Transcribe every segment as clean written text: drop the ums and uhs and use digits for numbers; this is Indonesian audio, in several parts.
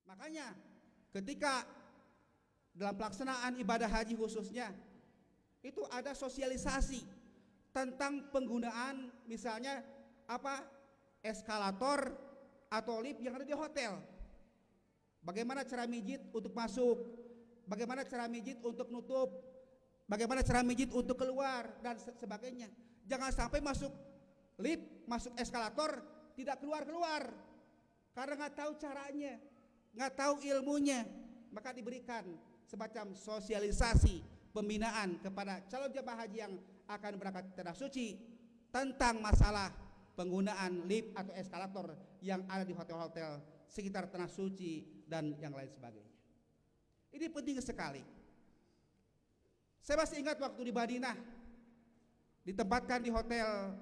Makanya ketika dalam pelaksanaan ibadah haji khususnya itu ada sosialisasi tentang penggunaan misalnya eskalator atau lift yang ada di hotel. Bagaimana cara mijit untuk masuk, bagaimana cara mijit untuk nutup, bagaimana cara mijit untuk keluar dan sebagainya. Jangan sampai masuk lift, masuk eskalator tidak keluar-keluar karena nggak tahu caranya, nggak tahu ilmunya. Maka diberikan semacam sosialisasi pembinaan kepada calon jemaah haji yang akan berangkat ke tanah suci tentang masalah penggunaan lift atau eskalator yang ada di hotel-hotel sekitar tanah suci dan yang lain sebagainya. Ini penting sekali. Saya masih ingat waktu di Madinah ditempatkan di hotel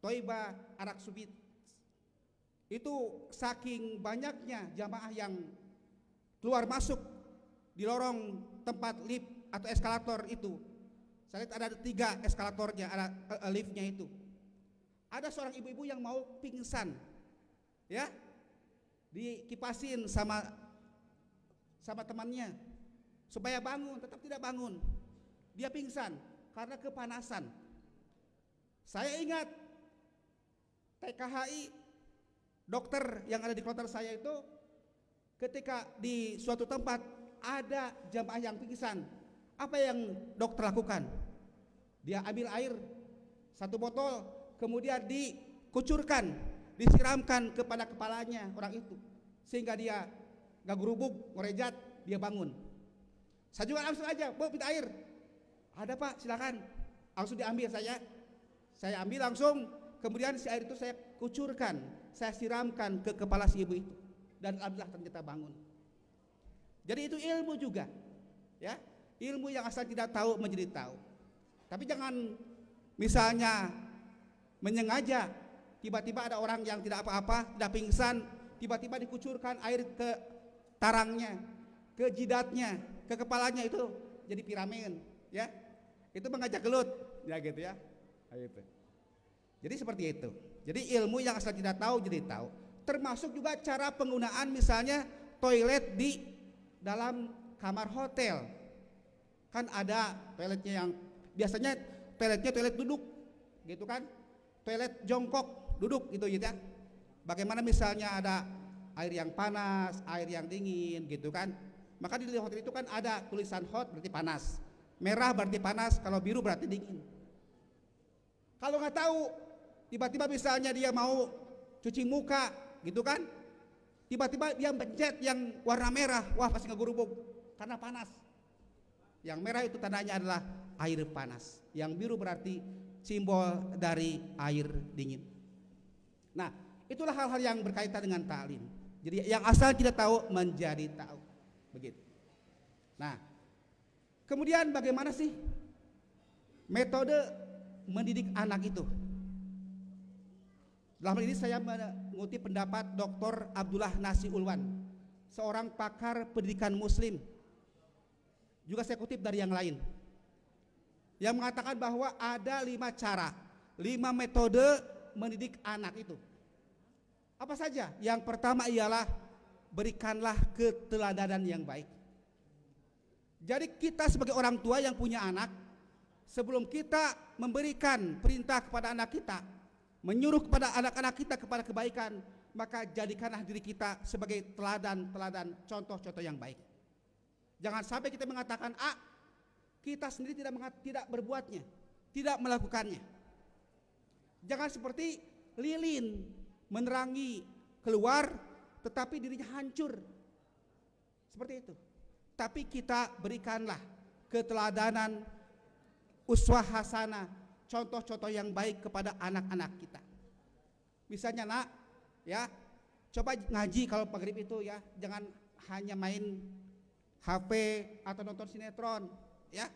Thoibah Arak Subit. Itu saking banyaknya jamaah yang keluar masuk di lorong tempat lift atau eskalator itu. Saya lihat ada 3 eskalatornya, ada liftnya itu. Ada seorang ibu-ibu yang mau pingsan, ya, dikipasin sama temannya supaya bangun, tetap tidak bangun. Dia pingsan karena kepanasan. Saya ingat TKHI dokter yang ada di kloter saya itu ketika di suatu tempat ada jamaah yang pingsan, apa yang dokter lakukan? Dia ambil air 1 botol, kemudian dikucurkan, disiramkan kepada kepalanya orang itu, sehingga dia gak gerubuk, merejat, dia bangun. Saya juga langsung aja, Bu, minta air. Ada Pak, silakan. Langsung diambil saya ambil langsung, kemudian si air itu saya kucurkan, saya siramkan ke kepala si ibu itu, dan alhamdulillah ternyata bangun. Jadi itu ilmu juga, ya, ilmu yang asal tidak tahu menjadi tahu. Tapi jangan misalnya menyengaja tiba-tiba ada orang yang tidak apa-apa, tidak pingsan, tiba-tiba dikucurkan air ke tarangnya, ke jidatnya, ke kepalanya, itu jadi piramid, ya, itu mengajak gelut, ya gitu ya. Gitu. Jadi seperti itu. Jadi ilmu yang asal tidak tahu jadi tahu. Termasuk juga cara penggunaan misalnya toilet di dalam kamar hotel. Kan ada toiletnya yang biasanya toiletnya toilet duduk, gitu kan? Toilet jongkok duduk gitu ya. Bagaimana misalnya ada air yang panas, air yang dingin, gitu kan? Maka di hotel itu kan ada tulisan hot berarti panas, merah berarti panas, kalau biru berarti dingin. Kalau nggak tahu, tiba-tiba misalnya dia mau cuci muka, gitu kan? Tiba-tiba dia pencet yang warna merah, wah pasti ngegerubuk karena panas. Yang merah itu tandanya adalah air panas, yang biru berarti simbol dari air dingin. Nah, itulah hal-hal yang berkaitan dengan ta'lim. Jadi yang asal tidak tahu menjadi tahu, begitu. Nah, kemudian bagaimana sih metode mendidik anak itu? Dalam hal ini saya mengutip pendapat Dr. Abdullah Nasi Ulwan, seorang pakar pendidikan muslim. Juga saya kutip dari yang lain, yang mengatakan bahwa ada 5 cara, 5 metode mendidik anak itu. Apa saja? Yang pertama ialah berikanlah keteladanan yang baik. Jadi kita sebagai orang tua yang punya anak, sebelum kita memberikan perintah kepada anak kita, menyuruh kepada anak-anak kita kepada kebaikan, maka jadikanlah diri kita sebagai teladan-teladan, contoh-contoh yang baik. Jangan sampai kita mengatakan A, kita sendiri tidak berbuatnya, tidak melakukannya. Jangan seperti lilin menerangi keluar tetapi dirinya hancur, seperti itu. Tapi kita berikanlah keteladanan, uswah hasanah, contoh-contoh yang baik kepada anak-anak kita. Misalnya, nak, ya, coba ngaji kalau maghrib itu, ya, jangan hanya main HP atau nonton sinetron, ya.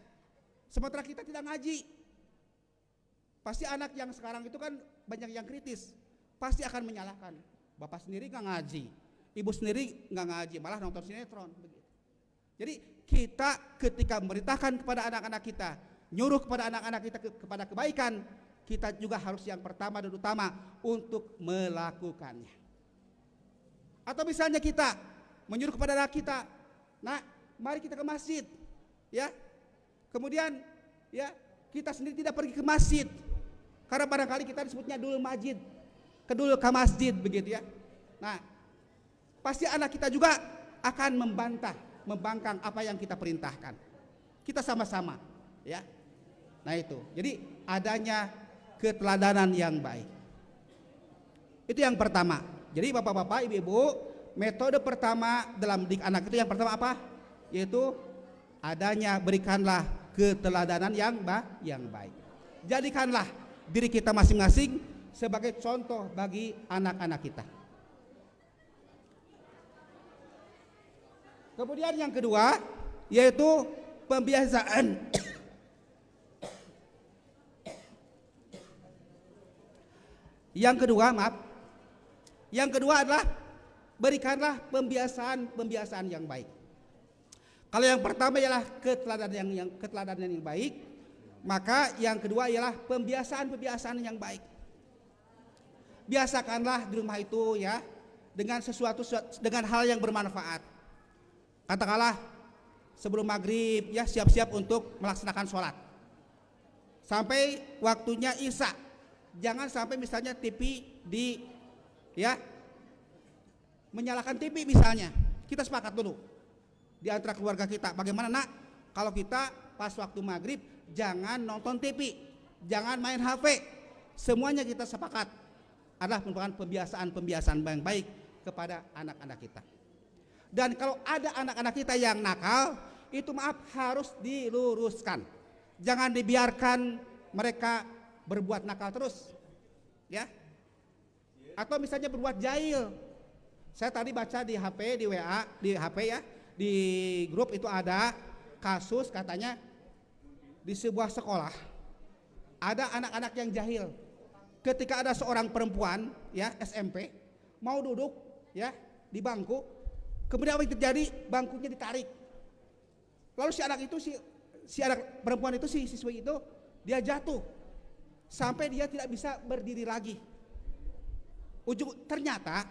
Sementara kita tidak ngaji. Pasti anak yang sekarang itu kan banyak yang kritis, pasti akan menyalahkan. Bapak sendiri nggak ngaji, ibu sendiri nggak ngaji, malah nonton sinetron, begitu. Jadi kita ketika memerintahkan kepada anak-anak kita, nyuruh kepada anak-anak kita kepada kebaikan, kita juga harus yang pertama dan utama untuk melakukannya. Atau misalnya kita menyuruh kepada anak kita, nak, mari kita ke masjid, ya. Kemudian, ya, kita sendiri tidak pergi ke masjid, karena barangkali kita disebutnya dul masjid, kedul ke masjid, begitu ya. Nah, pasti anak kita juga akan membangkang apa yang kita perintahkan. Kita sama-sama, ya. Nah itu, jadi adanya keteladanan yang baik. Itu yang pertama. Jadi bapak-bapak, ibu-ibu, metode pertama dalam mendidik anak itu yang pertama apa? Yaitu adanya berikanlah keteladanan yang baik. Jadikanlah diri kita masing-masing sebagai contoh bagi anak-anak kita. Kemudian yang kedua yaitu pembiasaan. Yang kedua adalah berikanlah pembiasaan yang baik. Kalau yang pertama ialah keteladanan yang baik, maka yang kedua ialah pembiasaan yang baik. Biasakanlah di rumah itu ya dengan dengan hal yang bermanfaat. Katakanlah sebelum maghrib ya siap-siap untuk melaksanakan sholat. Sampai waktunya isya, jangan sampai misalnya TV menyalakan TV misalnya. Kita sepakat dulu di antara keluarga kita, bagaimana nak kalau kita pas waktu maghrib jangan nonton TV, jangan main HP. Semuanya kita sepakat adalah merupakan pembiasaan yang baik kepada anak-anak kita. Dan kalau ada anak-anak kita yang nakal, itu maaf harus diluruskan. Jangan dibiarkan mereka berbuat nakal terus, ya. Atau misalnya berbuat jahil. Saya tadi baca di HP, di WA, di HP ya, di grup itu ada kasus katanya di sebuah sekolah ada anak-anak yang jahil. Ketika ada seorang perempuan ya SMP mau duduk ya di bangku, kemudian apa yang terjadi? Bangkunya ditarik. Lalu si anak perempuan itu, si siswi itu dia jatuh sampai dia tidak bisa berdiri lagi. Ternyata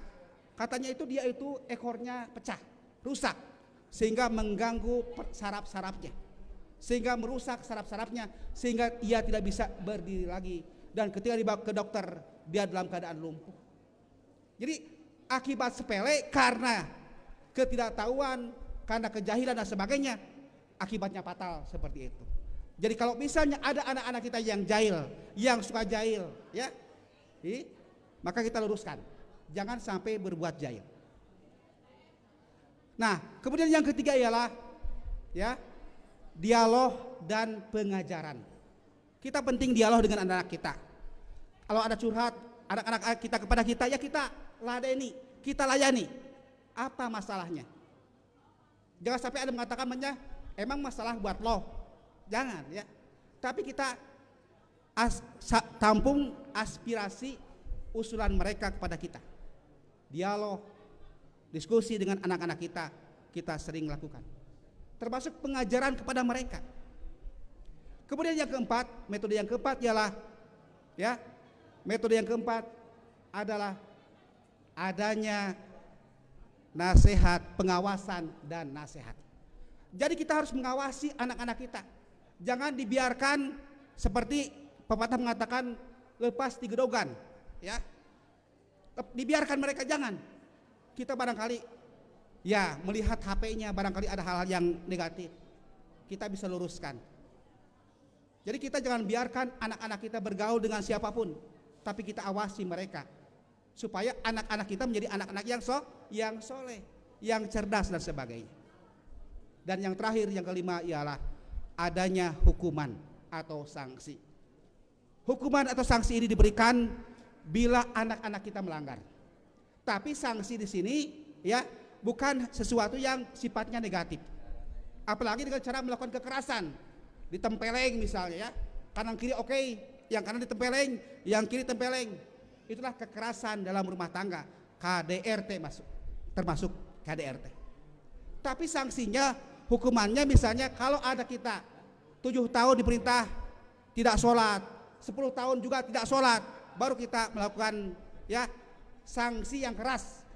katanya itu dia itu ekornya pecah, rusak, sehingga mengganggu saraf-sarafnya, sehingga merusak saraf-sarafnya, sehingga ia tidak bisa berdiri lagi. Dan ketika dibawa ke dokter, dia dalam keadaan lumpuh. Jadi akibat sepele karena ketidaktahuan, karena kejahilan dan sebagainya, akibatnya fatal seperti itu. Jadi kalau misalnya ada anak-anak kita yang jahil, yang suka jahil, ya, maka kita luruskan, jangan sampai berbuat jahil. Nah, kemudian yang ketiga ialah ya dialog dan pengajaran. Kita penting dialog dengan anak-anak kita. Kalau ada curhat anak-anak kita kepada kita, ya kita ladeni, kita layani. Apa masalahnya? Jangan sampai ada mengatakan emang masalah buat lo. Jangan ya. Tapi kita tampung aspirasi usulan mereka kepada kita. Dialog, diskusi dengan anak-anak kita sering lakukan. Termasuk pengajaran kepada mereka. Kemudian metode yang keempat ialah ya, metode yang keempat adalah adanya nasihat, pengawasan dan nasihat. Jadi kita harus mengawasi anak-anak kita. Jangan dibiarkan seperti pepatah mengatakan lepas digedogan, ya. Dibiarkan mereka, jangan. Kita barangkali ya melihat HP-nya barangkali ada hal-hal yang negatif. Kita bisa luruskan. Jadi kita jangan biarkan anak-anak kita bergaul dengan siapapun, tapi kita awasi mereka supaya anak-anak kita menjadi anak-anak yang soleh, yang cerdas dan sebagainya. Dan yang terakhir, yang kelima ialah adanya hukuman atau sanksi. Hukuman atau sanksi ini diberikan bila anak-anak kita melanggar. Tapi sanksi di sini ya bukan sesuatu yang sifatnya negatif. Apalagi dengan cara melakukan kekerasan. Ditempeleng misalnya ya, kanan kiri oke, yang kanan ditempeleng, yang kiri tempeleng. Itulah kekerasan dalam rumah tangga, KDRT termasuk KDRT. Tapi sanksinya, hukumannya misalnya kalau ada kita 7 tahun diperintah tidak sholat, 10 tahun juga tidak sholat, baru kita melakukan ya sanksi yang keras.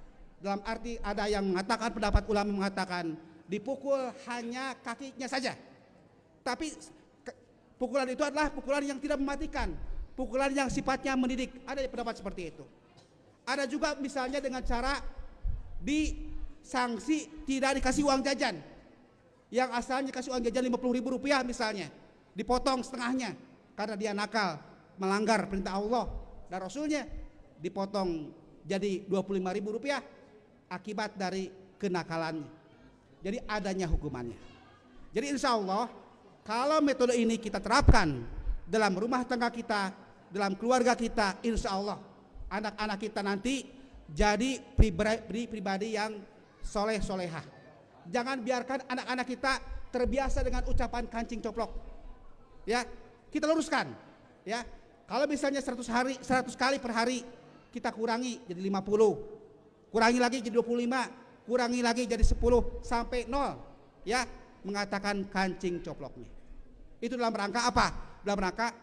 Dalam arti ada yang mengatakan, pendapat ulama mengatakan dipukul hanya kakinya saja. Tapi pukulan itu adalah pukulan yang tidak mematikan, pukulan yang sifatnya mendidik. Ada pendapat seperti itu. Ada juga misalnya dengan cara disanksi tidak dikasih uang jajan. Yang asalnya kasih uang jajan Rp50.000 misalnya, dipotong setengahnya karena dia nakal, melanggar perintah Allah dan Rasulnya, dipotong jadi Rp25.000 akibat dari kenakalannya. Jadi adanya hukumannya. Jadi insya Allah kalau metode ini kita terapkan dalam rumah tangga kita, dalam keluarga kita, insya Allah anak-anak kita nanti jadi pribadi yang soleh-solehah. Jangan biarkan anak-anak kita terbiasa dengan ucapan kancing coplok. Ya, kita luruskan. Ya, kalau misalnya 100 kali per hari, kita kurangi jadi 50. Kurangi lagi jadi 25, kurangi lagi jadi 10 sampai 0. Ya, mengatakan kancing coploknya. Itu dalam rangka apa? Dalam rangka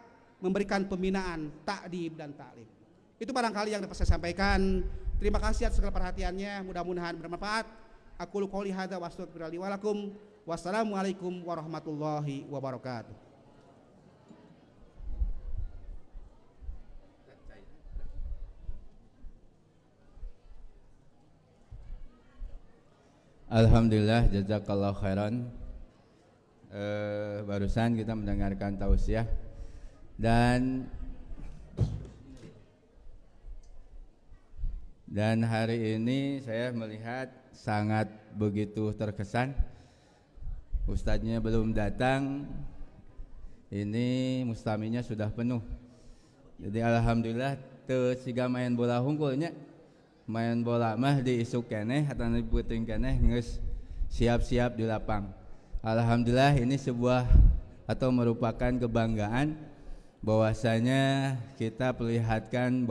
memberikan pembinaan, ta'dib dan ta'lim. Itu barangkali yang dapat saya sampaikan. Terima kasih atas segala perhatiannya, mudah-mudahan bermanfaat. Aqulu qouli hadza wa astaghfirullahi wa lakum. Wassalamualaikum warahmatullahi wabarakatuh. Alhamdulillah, jazakallahu khairan. Barusan kita mendengarkan tausiah dan hari ini saya melihat sangat begitu terkesan. Ustadznya belum datang, ini mustaminya sudah penuh. Jadi alhamdulillah teu siga main bola hungkulnya. Main bola mah diisuk keneh atau diputing keneh geus siap-siap di lapang. Alhamdulillah ini sebuah atau merupakan kebanggaan bahwasanya kita perlihatkan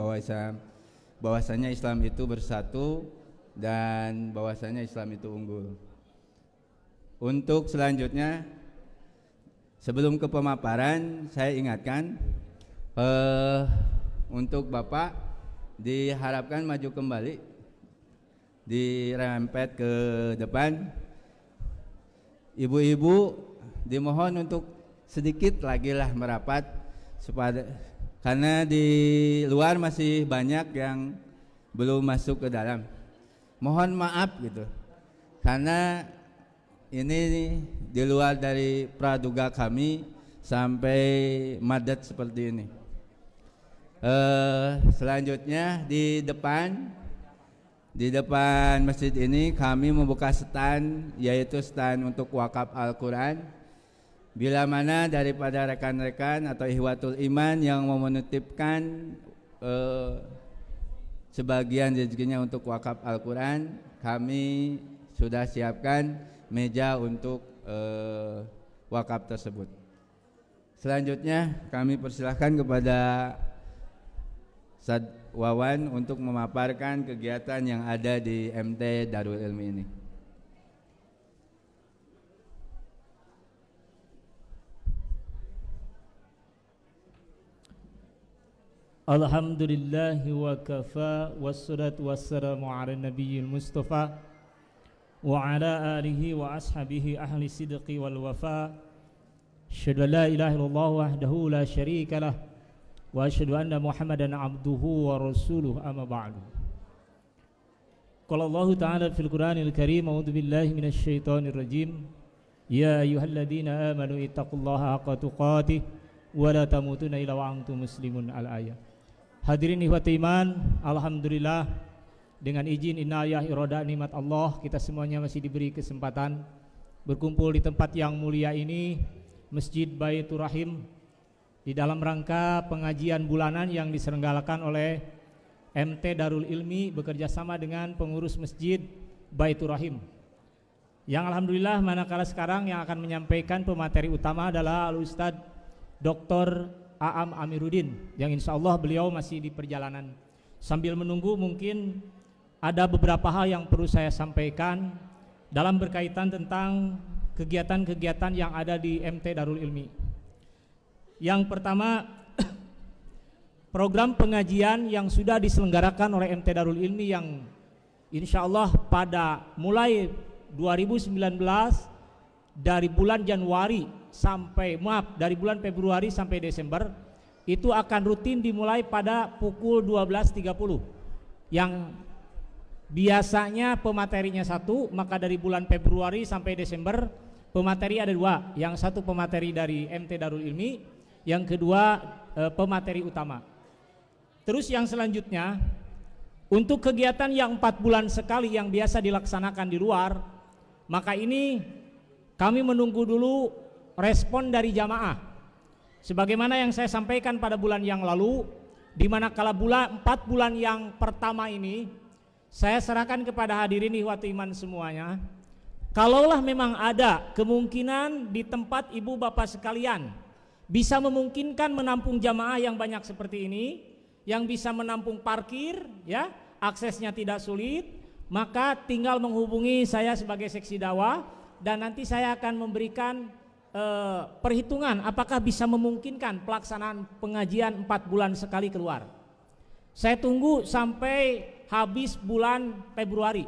bahwasanya Islam itu bersatu dan bahwasanya Islam itu unggul. Untuk selanjutnya, sebelum ke pemaparan, saya ingatkan untuk Bapak diharapkan maju kembali, dirempet ke depan. Ibu-ibu dimohon untuk sedikit lagi lah merapat karena di luar masih banyak yang belum masuk ke dalam. Mohon maaf gitu, karena ini di luar dari praduga kami sampai madat seperti ini. Selanjutnya di depan masjid ini kami membuka stand, yaitu stand untuk wakaf Al-Quran. Bila mana daripada rekan-rekan atau ihwatul iman yang mau menitipkan sebagian rezekinya untuk wakaf Al-Quran, kami sudah siapkan meja untuk wakaf tersebut. Selanjutnya kami persilahkan kepada Ustaz Wawan untuk memaparkan kegiatan yang ada di MT Darul Ilmi ini. Alhamdulillahi wa kafa wassalatu wassalamu ala nabiyil mustafa wa ala alihi wa ashabihi ahli sidqi wal wafa. Asyhadu an la ilaha illallah wahdahu la syarika lah wa asyhadu anna Muhammadan abduhu wa rasuluh, amma ba'du. Qala Allah ta'ala fil Qur'anil Karim, a'udzu billahi minasy syaithanir rajim. Ya ayyuhalladzina amanu ittaqullaha haqqa tuqatih wa la tamutunna illa wa antum muslimun. Al-ayat. Hadirin ikhwat iman, alhamdulillah dengan izin inayah irada nikmat Allah, kita semuanya masih diberi kesempatan berkumpul di tempat yang mulia ini, Masjid Baitur Rahim, di dalam rangka pengajian bulanan yang diselenggarakan oleh MT Darul Ilmi bekerjasama dengan pengurus Masjid Baitur Rahim. Yang alhamdulillah manakala sekarang yang akan menyampaikan pemateri utama adalah Al-Ustadz Dr. Aam Amiruddin, yang insya Allah beliau masih di perjalanan. Sambil menunggu, mungkin ada beberapa hal yang perlu saya sampaikan dalam berkaitan tentang kegiatan-kegiatan yang ada di MT Darul Ilmi. Yang pertama, program pengajian yang sudah diselenggarakan oleh MT Darul Ilmi yang insya Allah pada mulai 2019 dari bulan Januari dari bulan Februari sampai Desember itu akan rutin dimulai pada pukul 12.30. Yang biasanya pematerinya 1, maka dari bulan Februari sampai Desember pemateri ada 2. Yang satu pemateri dari MT Darul Ilmi, yang kedua pemateri utama. Terus yang selanjutnya, untuk kegiatan yang 4 bulan sekali yang biasa dilaksanakan di luar, maka ini kami menunggu dulu respon dari jamaah. Sebagaimana yang saya sampaikan pada bulan yang lalu, di mana kala 4 bulan yang pertama ini saya serahkan kepada hadirin ikhwati iman semuanya. Kalaulah memang ada kemungkinan di tempat ibu bapak sekalian bisa memungkinkan menampung jamaah yang banyak seperti ini, yang bisa menampung parkir, ya, aksesnya tidak sulit, maka tinggal menghubungi saya sebagai seksi dakwah dan nanti saya akan memberikan perhitungan apakah bisa memungkinkan pelaksanaan pengajian 4 bulan sekali keluar. Saya tunggu sampai habis bulan Februari.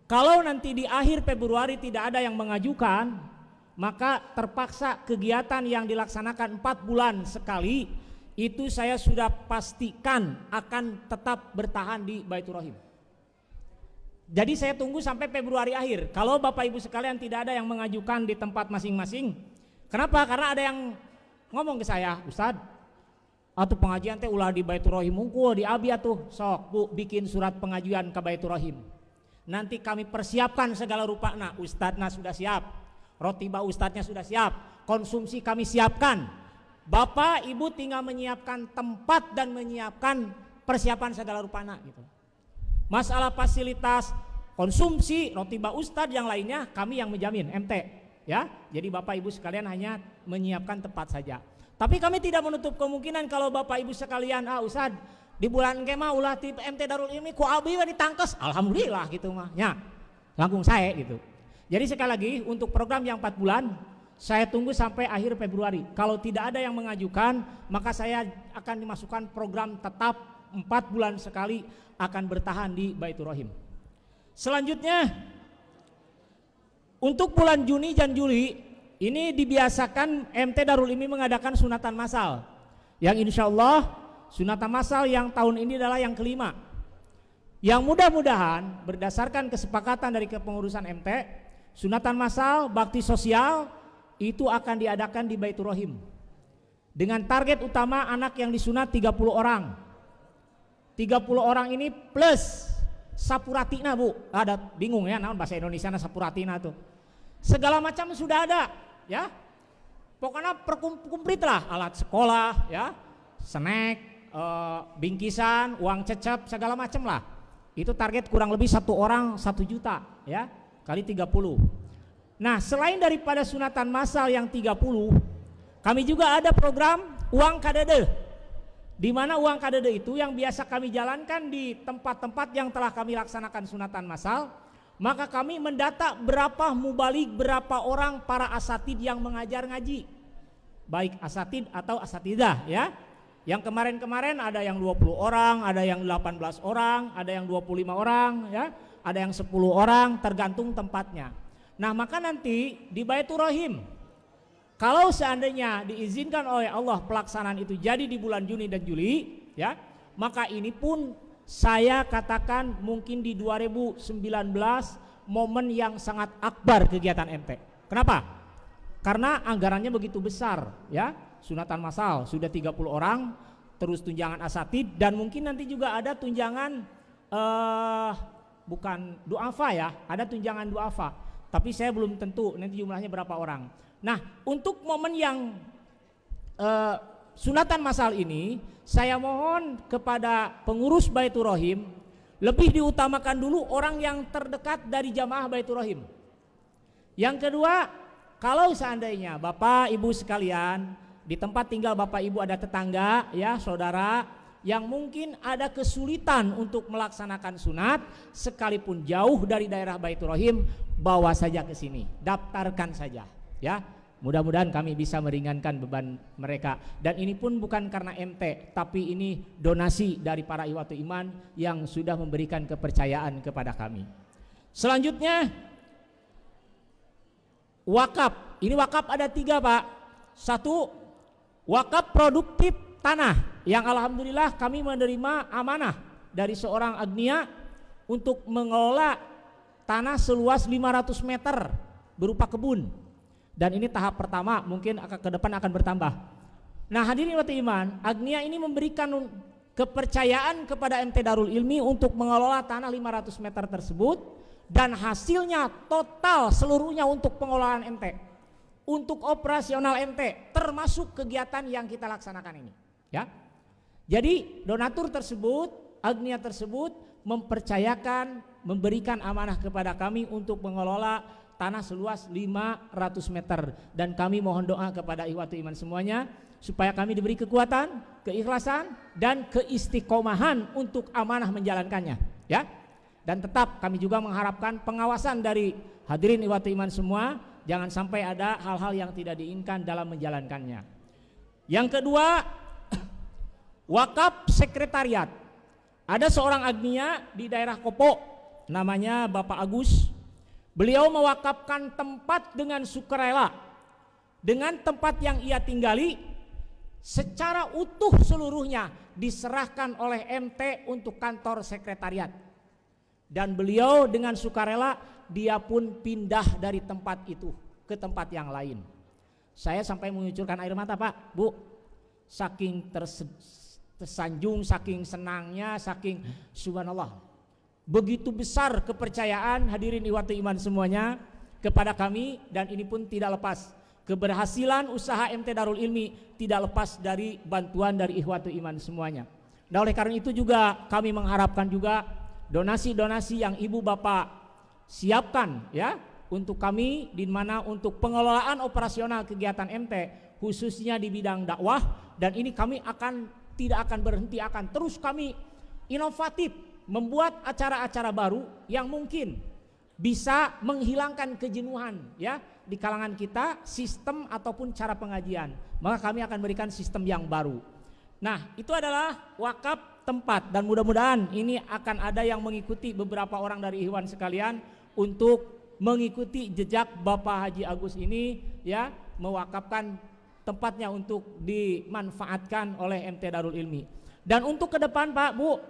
Kalau nanti di akhir Februari tidak ada yang mengajukan, maka terpaksa kegiatan yang dilaksanakan 4 bulan sekali itu saya sudah pastikan akan tetap bertahan di Baitur Rahim. Jadi saya tunggu sampai Februari akhir. Kalau Bapak Ibu sekalian tidak ada yang mengajukan di tempat masing-masing. Kenapa? Karena ada yang ngomong ke saya, Ustadz, atuh pengajian teh ulah di Baitur Rahim unggul di abi atuh, sok Bu bikin surat pengajuan ke Baitur Rahim. Nanti kami persiapkan segala rupana. Ustadznya sudah siap, rotiba ustadznya sudah siap, konsumsi kami siapkan. Bapak Ibu tinggal menyiapkan tempat dan menyiapkan persiapan segala rupana gitu. Masalah fasilitas konsumsi rotiba ustadz yang lainnya kami yang menjamin MT, ya. Jadi Bapak Ibu sekalian hanya menyiapkan tempat saja. Tapi kami tidak menutup kemungkinan kalau Bapak Ibu sekalian, ustadz di bulan kema ulah ti MT Darul Ilmi ku abi ditangkes, alhamdulillah gitu mah. Ya. Langkung saya gitu. Jadi sekali lagi untuk program yang 4 bulan saya tunggu sampai akhir Februari. Kalau tidak ada yang mengajukan, maka saya akan dimasukkan program tetap 4 bulan sekali akan bertahan di Baitur Rahim. Selanjutnya, untuk bulan Juni dan Juli ini dibiasakan MT Darul Ilmi mengadakan sunatan massal. Yang insya Allah sunatan massal yang tahun ini adalah yang kelima. Yang mudah-mudahan berdasarkan kesepakatan dari kepengurusan MT, sunatan massal bakti sosial itu akan diadakan di Baitur Rahim. Dengan target utama anak yang disunat 30 orang. 30 orang ini plus sapuratina Bu. Ada bingung ya naon bahasa Indonesia na sapuratina tuh. Segala macam sudah ada ya. Pokoknya komplit lah, alat sekolah ya, snack, bingkisan, uang cecep, segala macam lah. Itu target kurang lebih 1 orang 1 juta ya, kali 30. Nah, selain daripada sunatan massal yang 30, kami juga ada program uang kadede. Di mana uang kadede itu yang biasa kami jalankan di tempat-tempat yang telah kami laksanakan sunatan massal, maka kami mendata berapa mubalik, berapa orang para asatid yang mengajar ngaji, baik asatid atau asatidah ya. Yang kemarin-kemarin ada yang 20 orang, ada yang 18 orang, ada yang 25 orang ya, ada yang 10 orang, tergantung tempatnya. Nah, maka nanti di Baitur Rahim, kalau seandainya diizinkan oleh Allah pelaksanaan itu jadi di bulan Juni dan Juli ya, maka ini pun saya katakan mungkin di 2019 momen yang sangat akbar kegiatan MT. Kenapa? Karena anggarannya begitu besar ya. Sunatan massal sudah 30 orang, terus tunjangan asatid dan mungkin nanti juga ada tunjangan bukan duafa ya, ada tunjangan duafa. Tapi saya belum tentu nanti jumlahnya berapa orang. Nah, untuk momen yang sunatan massal ini, saya mohon kepada pengurus Baitur Rahim lebih diutamakan dulu orang yang terdekat dari jamaah Baitur Rahim. Yang kedua, kalau seandainya Bapak Ibu sekalian di tempat tinggal Bapak Ibu ada tetangga ya, saudara yang mungkin ada kesulitan untuk melaksanakan sunat sekalipun jauh dari daerah Baitur Rahim, bawa saja ke sini, daftarkan saja ya. Mudah-mudahan kami bisa meringankan beban mereka. Dan ini pun bukan karena MT, tapi ini donasi dari para Ikhwatul Iman yang sudah memberikan kepercayaan kepada kami. Selanjutnya wakaf. Ini wakaf ada 3 Pak. 1, wakaf produktif tanah, yang alhamdulillah kami menerima amanah dari seorang agnia untuk mengelola tanah seluas 500 meter berupa kebun. Dan ini tahap pertama, mungkin ke depan akan bertambah. Nah hadirin Ikhwatul Iman, agnia ini memberikan kepercayaan kepada MT Darul Ilmi untuk mengelola tanah 500 meter tersebut, dan hasilnya total seluruhnya untuk pengelolaan MT, untuk operasional MT, termasuk kegiatan yang kita laksanakan ini, ya. Jadi donatur tersebut, agnia tersebut mempercayakan, memberikan amanah kepada kami untuk mengelola tanah seluas 500 meter, dan kami mohon doa kepada Ikhwatul Iman semuanya supaya kami diberi kekuatan, keikhlasan, dan keistiqomahan untuk amanah menjalankannya, ya. Dan tetap kami juga mengharapkan pengawasan dari hadirin Ikhwatul Iman semua, jangan sampai ada hal-hal yang tidak diinginkan dalam menjalankannya. Yang kedua, wakaf sekretariat. Ada seorang agnia di daerah Kopo, namanya Bapak Agus. Beliau mewakafkan tempat dengan sukarela, dengan tempat yang ia tinggali secara utuh seluruhnya diserahkan oleh MT untuk kantor sekretariat. Dan beliau dengan sukarela dia pun pindah dari tempat itu ke tempat yang lain. Saya sampai mengucurkan air mata Pak, Bu, saking tersanjung, saking senangnya, saking subhanallah. Begitu besar kepercayaan hadirin Ikhwatul Iman semuanya kepada kami, dan ini pun tidak lepas. Keberhasilan usaha MT Darul Ilmi tidak lepas dari bantuan dari Ikhwatul Iman semuanya. Nah oleh karena itu juga kami mengharapkan juga donasi-donasi yang ibu bapak siapkan, ya, untuk kami, di mana untuk pengelolaan operasional kegiatan MT khususnya di bidang dakwah. Dan ini kami tidak akan berhenti, akan terus kami inovatif membuat acara-acara baru yang mungkin bisa menghilangkan kejenuhan, ya, di kalangan kita, sistem ataupun cara pengajian. Maka kami akan berikan sistem yang baru. Nah itu adalah wakaf tempat, dan mudah-mudahan ini akan ada yang mengikuti, beberapa orang dari Ikhwan sekalian, untuk mengikuti jejak Bapak Haji Agus ini, ya, mewakafkan tempatnya untuk dimanfaatkan oleh MT Darul Ilmi. Dan untuk ke depan Pak, Bu,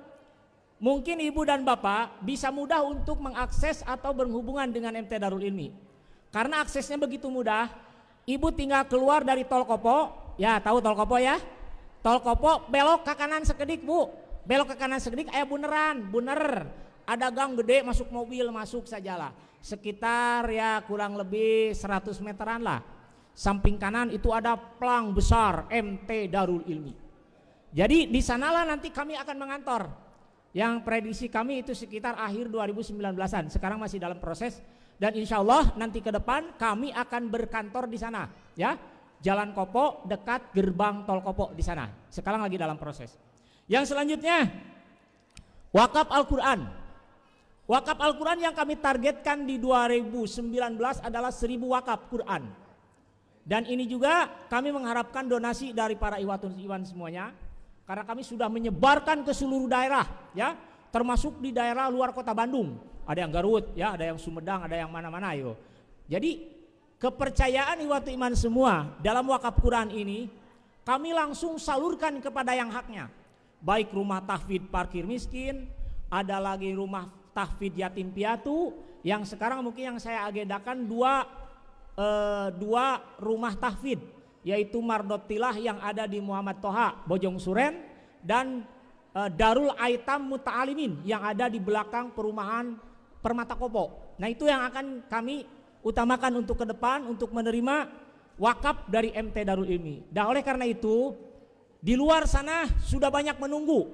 mungkin ibu dan bapak bisa mudah untuk mengakses atau berhubungan dengan MT Darul Ilmi. Karena aksesnya begitu mudah, ibu tinggal keluar dari Tol Kopo, ya tahu Tol Kopo ya? Tol Kopo belok ke kanan sekedik Bu, belok ke kanan sekedik, bener, ada gang gede, masuk mobil, masuk sajalah. Sekitar ya kurang lebih 100 meteran lah. Samping kanan itu ada plang besar MT Darul Ilmi. Jadi di sanalah nanti kami akan mengantor. Yang prediksi kami itu sekitar akhir 2019-an. Sekarang masih dalam proses, dan insya Allah nanti ke depan kami akan berkantor di sana, ya. Jalan Kopo dekat gerbang Tol Kopo di sana. Sekarang lagi dalam proses. Yang selanjutnya wakaf Al-Quran. Wakaf Al-Quran yang kami targetkan di 2019 adalah 1000 wakaf Quran. Dan ini juga kami mengharapkan donasi dari para Ikhwatul Iman semuanya. Karena kami sudah menyebarkan ke seluruh daerah, ya, termasuk di daerah luar kota Bandung. Ada yang Garut, ya, ada yang Sumedang, ada yang mana-mana, yo. Jadi kepercayaan Ikhwatul Iman semua dalam wakaf Quran ini kami langsung salurkan kepada yang haknya. Baik rumah tahfidz parkir miskin, ada lagi rumah tahfidz yatim piatu, yang sekarang mungkin yang saya agendakan dua rumah tahfidz, yaitu Mardotilah yang ada di Muhammad Toha, Bojong Suren, dan Darul Aitam Muta'alimin yang ada di belakang perumahan Permata Kopo. Nah itu yang akan kami utamakan untuk ke depan, untuk menerima wakaf dari MT Darul Ilmi. Dan oleh karena itu di luar sana sudah banyak menunggu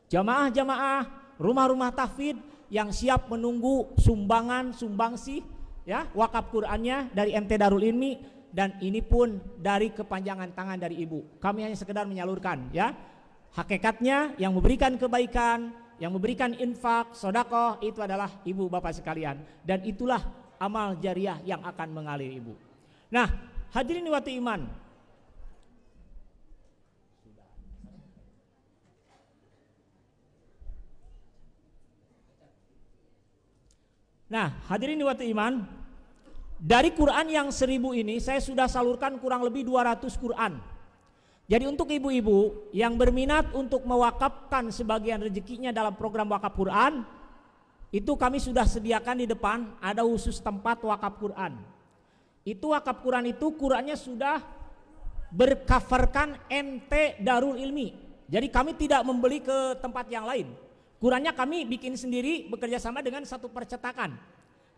jamaah-jamaah rumah-rumah tahfidz yang siap menunggu sumbangan, sumbangsih, ya, wakaf Qurannya dari MT Darul Ilmi. Dan ini pun dari kepanjangan tangan dari ibu. Kami hanya sekedar menyalurkan, ya. Hakikatnya yang memberikan kebaikan, yang memberikan infak, sedekah, itu adalah ibu bapak sekalian. Dan itulah amal jariah yang akan mengalir ibu. Nah hadirin wati iman. Nah, hadirin wati iman, dari Quran yang 1000 ini saya sudah salurkan kurang lebih 200 Quran. Jadi untuk ibu-ibu yang berminat untuk mewakafkan sebagian rezekinya dalam program wakaf Quran, itu kami sudah sediakan di depan, ada khusus tempat wakaf Quran. Itu wakaf Quran itu Qurannya sudah bercoverkan MT Darul Ilmi. Jadi kami tidak membeli ke tempat yang lain. Qurannya kami bikin sendiri bekerja sama dengan satu percetakan.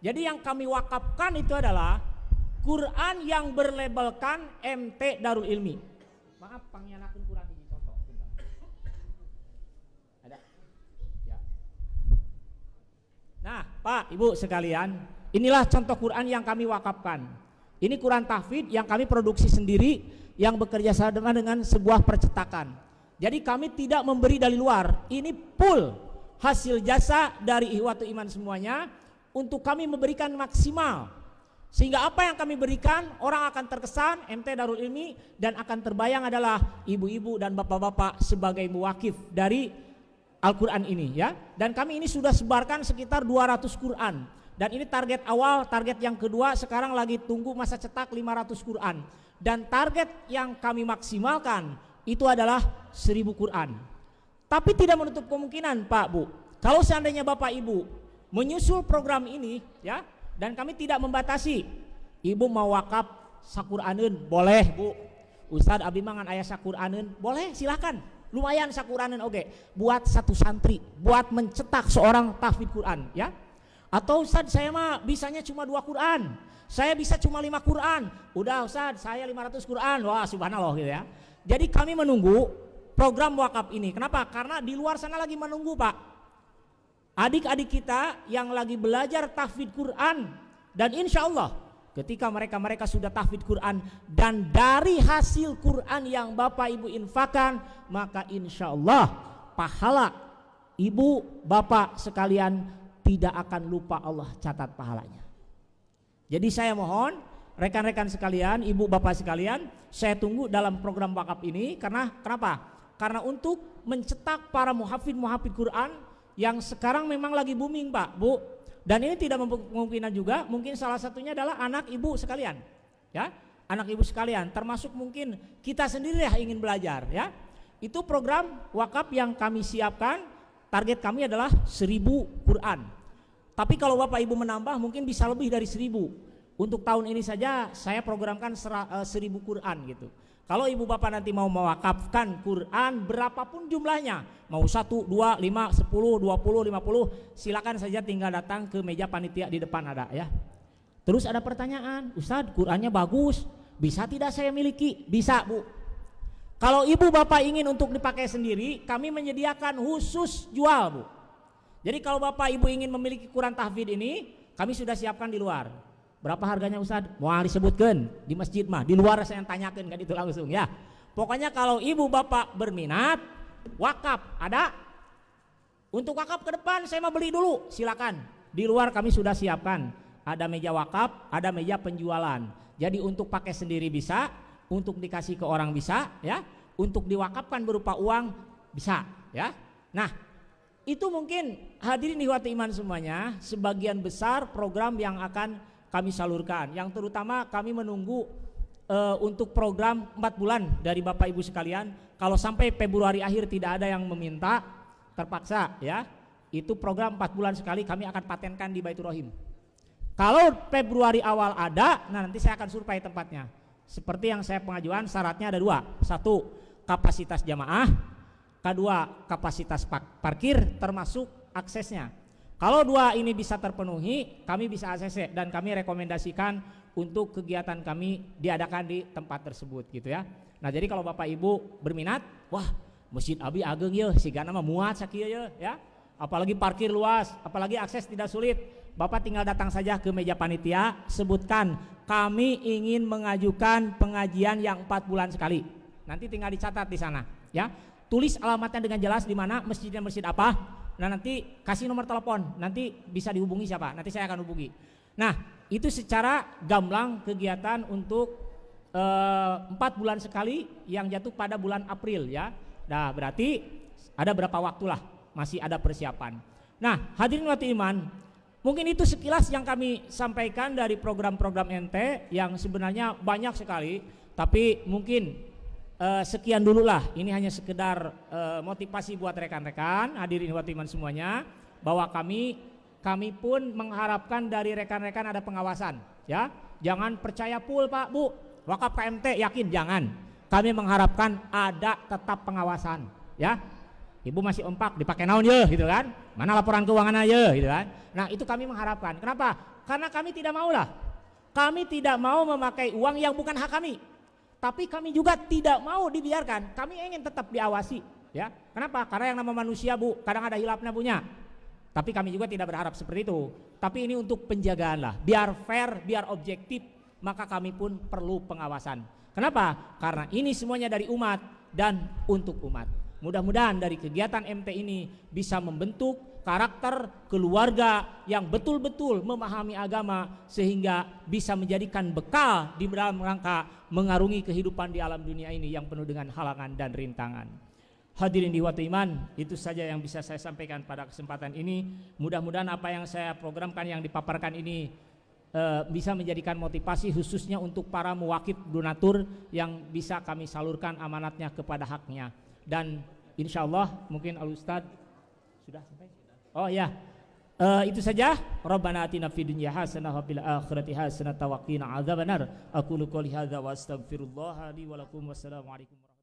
Jadi yang kami wakafkan itu adalah Quran yang berlabelkan MT Darul Ilmi. Maaf, pangyanakeun Quran ini contoh. Ada? Ya. Nah, Pak, Ibu sekalian, inilah contoh Quran yang kami wakafkan. Ini Quran tahfidz yang kami produksi sendiri yang bekerja sama dengan sebuah percetakan. Jadi kami tidak memberi dari luar. Ini full hasil jasa dari Ikhwatul Iman semuanya untuk kami memberikan maksimal. Sehingga apa yang kami berikan orang akan terkesan MT Darul Ilmi dan akan terbayang adalah ibu-ibu dan bapak-bapak sebagai muwakif dari Al-Quran ini ya. Dan kami ini sudah sebarkan sekitar 200 Quran. Dan ini target awal, target yang kedua sekarang lagi tunggu masa cetak 500 Quran. Dan target yang kami maksimalkan itu adalah 1000 Quran. Tapi tidak menutup kemungkinan Pak Bu, kalau seandainya Bapak Ibu menyusul program ini ya, dan kami tidak membatasi, ibu mau wakaf sakuraneun boleh Bu, Ustad abdi mangan aya sakuraneun boleh, silakan, lumayan sakuraneun oke, buat satu santri, buat mencetak seorang tahfidz Quran ya. Atau Ustad saya mah bisanya cuma 2 Quran, saya bisa cuma 5 Quran, udah Ustad saya 500 Quran, wah subhanallah gitu ya. Jadi kami menunggu program wakaf ini, kenapa? Karena di luar sana lagi menunggu Pak adik-adik kita yang lagi belajar tahfidz Quran, dan insya Allah ketika mereka sudah tahfidz Quran dan dari hasil Quran yang Bapak Ibu infakkan, maka insya Allah pahala ibu bapak sekalian tidak akan lupa Allah catat pahalanya. Jadi saya mohon rekan-rekan sekalian, ibu bapak sekalian, saya tunggu dalam program wakaf ini karena kenapa? Karena untuk mencetak para muhafidz Quran yang sekarang memang lagi booming Pak Bu, dan ini tidak memungkinkan juga, mungkin salah satunya adalah anak ibu sekalian ya, anak ibu sekalian, termasuk mungkin kita sendiri yang ingin belajar ya. Itu program wakaf yang kami siapkan, target kami adalah 1000 Quran. Tapi kalau Bapak Ibu menambah mungkin bisa lebih dari 1000. Untuk tahun ini saja saya programkan 1000 Quran gitu. Kalau ibu bapak nanti mau mewakafkan Quran berapapun jumlahnya, mau 1, 2, 5, 10, 20, 50, silakan saja tinggal datang ke meja panitia di depan ada ya. Terus ada pertanyaan, Ustadz Qurannya bagus, bisa tidak saya miliki? Bisa Bu. Kalau ibu bapak ingin untuk dipakai sendiri, kami menyediakan khusus jual Bu. Jadi kalau bapak ibu ingin memiliki Quran tahfidz ini, kami sudah siapkan di luar. Berapa harganya Ustad? Mau disebutkan di masjid mah, di luar saya tanyakan kan itu langsung ya. Pokoknya kalau ibu bapak berminat wakaf ada. Untuk wakaf ke depan saya mau beli dulu, silakan. Di luar kami sudah siapkan. Ada meja wakaf, ada meja penjualan. Jadi untuk pakai sendiri bisa, untuk dikasih ke orang bisa ya, untuk diwakafkan berupa uang bisa ya. Nah, itu mungkin hadirin ikhwati iman semuanya sebagian besar program yang akan kami salurkan, yang terutama kami menunggu untuk program 4 bulan dari Bapak Ibu sekalian. Kalau sampai Februari akhir tidak ada yang meminta, terpaksa ya, itu program 4 bulan sekali kami akan patenkan di Baitur Rahim. Kalau Februari awal ada, nah nanti saya akan survei tempatnya. Seperti yang saya pengajuan, syaratnya ada 2. 1, kapasitas jamaah, 2, kapasitas parkir termasuk aksesnya. Kalau 2 ini bisa terpenuhi, kami bisa ACC dan kami rekomendasikan untuk kegiatan kami diadakan di tempat tersebut gitu ya. Nah jadi kalau Bapak Ibu berminat, wah masjid abi ageng ya, sigana mah muat sakieu ya. Apalagi parkir luas, apalagi akses tidak sulit. Bapak tinggal datang saja ke meja panitia, sebutkan kami ingin mengajukan pengajian yang 4 bulan sekali. Nanti tinggal dicatat di sana ya. Tulis alamatnya dengan jelas di mana masjidnya, masjid apa. Nah nanti kasih nomor telepon, nanti bisa dihubungi siapa, nanti saya akan hubungi. Nah itu secara gamblang kegiatan untuk 4 bulan sekali yang jatuh pada bulan April ya. Nah berarti ada berapa waktu lah, masih ada persiapan. Nah hadirin wati iman, mungkin itu sekilas yang kami sampaikan dari program-program NT yang sebenarnya banyak sekali. Tapi mungkin sekian dulu lah, ini hanya sekedar motivasi buat rekan-rekan hadirin wati iman semuanya, bahwa kami pun mengharapkan dari rekan-rekan ada pengawasan ya. Jangan percaya full Pak Bu wakaf KMT, yakin jangan. Kami mengharapkan ada tetap pengawasan ya. Ibu masih ompak dipakai naon ya gitu kan, mana laporan keuangan aja gitu kan. Nah itu kami mengharapkan, kenapa? Karena kami tidak mau lah, kami tidak mau memakai uang yang bukan hak kami. Tapi kami juga tidak mau dibiarkan, kami ingin tetap diawasi ya. Kenapa? Karena yang nama manusia Bu kadang ada hilapnya punya. Tapi kami juga tidak berharap seperti itu. Tapi ini untuk penjagaan lah, biar fair, biar objektif, maka kami pun perlu pengawasan. Kenapa? Karena ini semuanya dari umat dan untuk umat. Mudah-mudahan dari kegiatan MT ini bisa membentuk karakter keluarga yang betul-betul memahami agama, sehingga bisa menjadikan bekal di dalam rangka mengarungi kehidupan di alam dunia ini yang penuh dengan halangan dan rintangan. Hadirin dihormati iman, itu saja yang bisa saya sampaikan pada kesempatan ini. Mudah-mudahan apa yang saya programkan, yang dipaparkan ini bisa menjadikan motivasi khususnya untuk para muwakil donatur yang bisa kami salurkan amanatnya kepada haknya. Dan insya Allah mungkin Al Ustadz sudah sampai. Oh ya, itu saja. Rabbana atina fid dunya hasanah wa fil akhirati hasanah wa qina adzabannar. Aqulu qouli hadza wa astaghfirullah li wa lakum. Wassalamualaikum warahmatullahi wabarakatuh.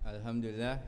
Alhamdulillah.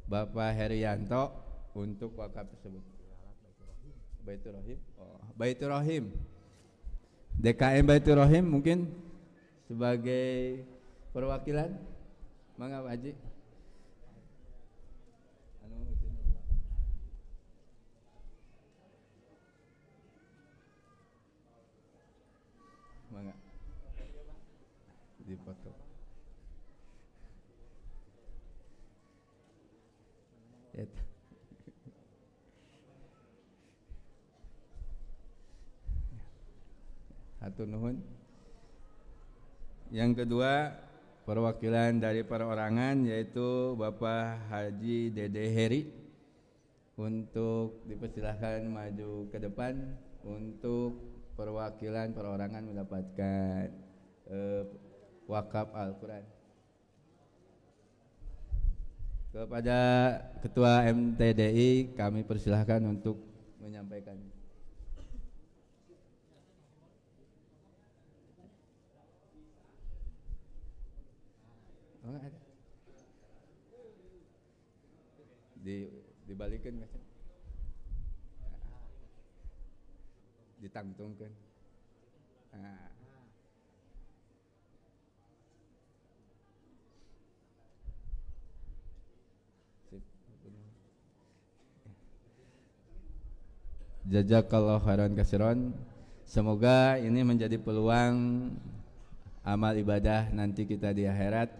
Bapak Herianto untuk wakaf tersebut. Baitur Rahim. Oh, Baitur Rahim. DKM Baitur Rahim mungkin sebagai perwakilan. Mangga Pak Haji. Mangga. Dipoto. Hatur nuhun. Yang kedua, perwakilan dari perorangan yaitu Bapak Haji Dede Heri untuk dipersilahkan maju ke depan untuk perwakilan perorangan mendapatkan wakaf Al-Quran. Kepada Ketua MTDI kami persilahkan untuk menyampaikan. Oh, ada. Dibalikin nggak sih? Ditangtungkan. Nah. Jazakallahu khairan katsiran. Semoga ini menjadi peluang amal ibadah nanti kita di akhirat.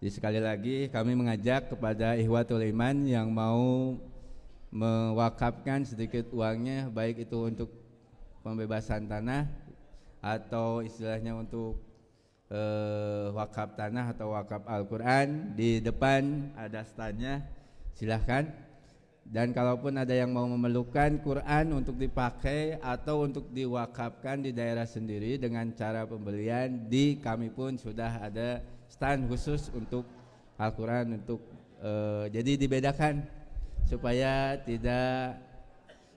Jadi sekali lagi kami mengajak kepada ikhwatul iman yang mau mewakafkan sedikit uangnya, baik itu untuk pembebasan tanah atau istilahnya untuk wakaf tanah atau wakaf Al-Quran. Di depan ada standnya, silahkan. Dan kalaupun ada yang mau memerlukan Quran untuk dipakai atau untuk diwakafkan di daerah sendiri dengan cara pembelian, di kami pun sudah ada stand khusus untuk Al-Quran untuk jadi dibedakan supaya tidak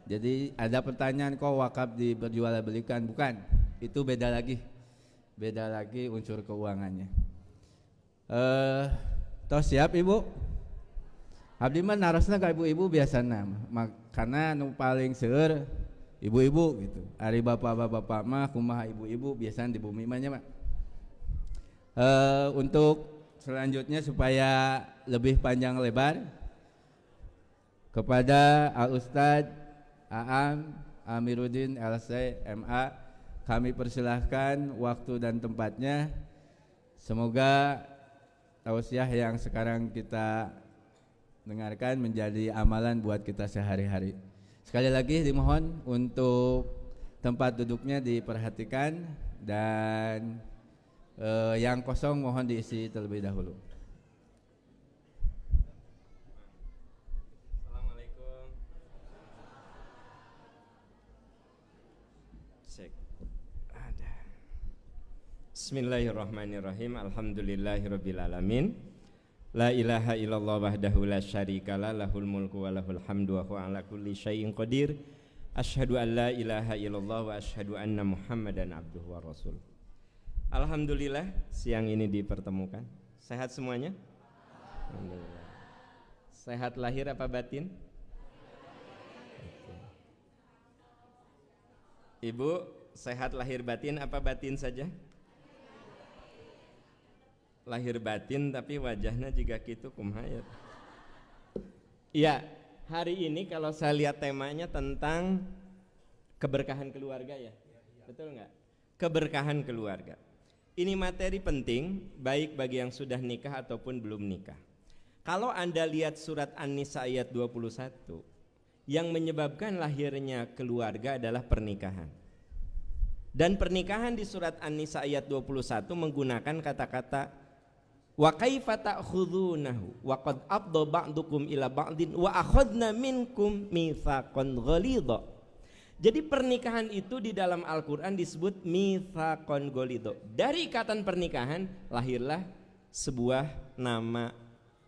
jadi ada pertanyaan kok wakaf diperjualbelikan, bukan, itu beda lagi unsur keuangannya. Toh siap Ibu? Abdi mah narosna ka ibu-ibu biasana, karena nu paling seueur ibu-ibu gitu. Ari bapak-bapak mah kumaha ibu-ibu biasanya di bumi mah nya mah. Untuk selanjutnya supaya lebih panjang lebar, kepada Al Ustadz Aam Amiruddin LC MA kami persilahkan waktu dan tempatnya. Semoga tausiah yang sekarang kita dengarkan menjadi amalan buat kita sehari-hari. Sekali lagi dimohon untuk tempat duduknya diperhatikan dan yang kosong mohon diisi terlebih dahulu. Assalamualaikum. Cek. Ada. Bismillahirrahmanirrahim. Alhamdulillahirabbil alamin. La ilaha illallah wahdahu la syarikalah, lahul mulku wa lahul hamdu wa huwa ala kulli syai'in qadir. Asyhadu an la ilaha illallah wa asyhadu anna Muhammadan abduhu wa rasul. Alhamdulillah siang ini dipertemukan. Sehat semuanya? Alhamdulillah. Sehat lahir apa batin? Oke. Ibu, sehat lahir batin apa batin saja? Lahir batin tapi wajahnya juga gitu kumhayat. Iya, hari ini kalau saya lihat temanya tentang keberkahan keluarga ya, betul nggak? Keberkahan keluarga. Ini materi penting baik bagi yang sudah nikah ataupun belum nikah. Kalau Anda lihat surat An-Nisa ayat 21, yang menyebabkan lahirnya keluarga adalah pernikahan. Dan pernikahan di surat An-Nisa ayat 21 menggunakan kata-kata wa kaifa ta'khudhunahu wa qad afdha ba'dukum ila ba'din wa akhadna minkum mitsaqan ghalidha. Jadi pernikahan itu di dalam Al-Qur'an disebut mitsaqan ghalidha. Dari ikatan pernikahan lahirlah sebuah nama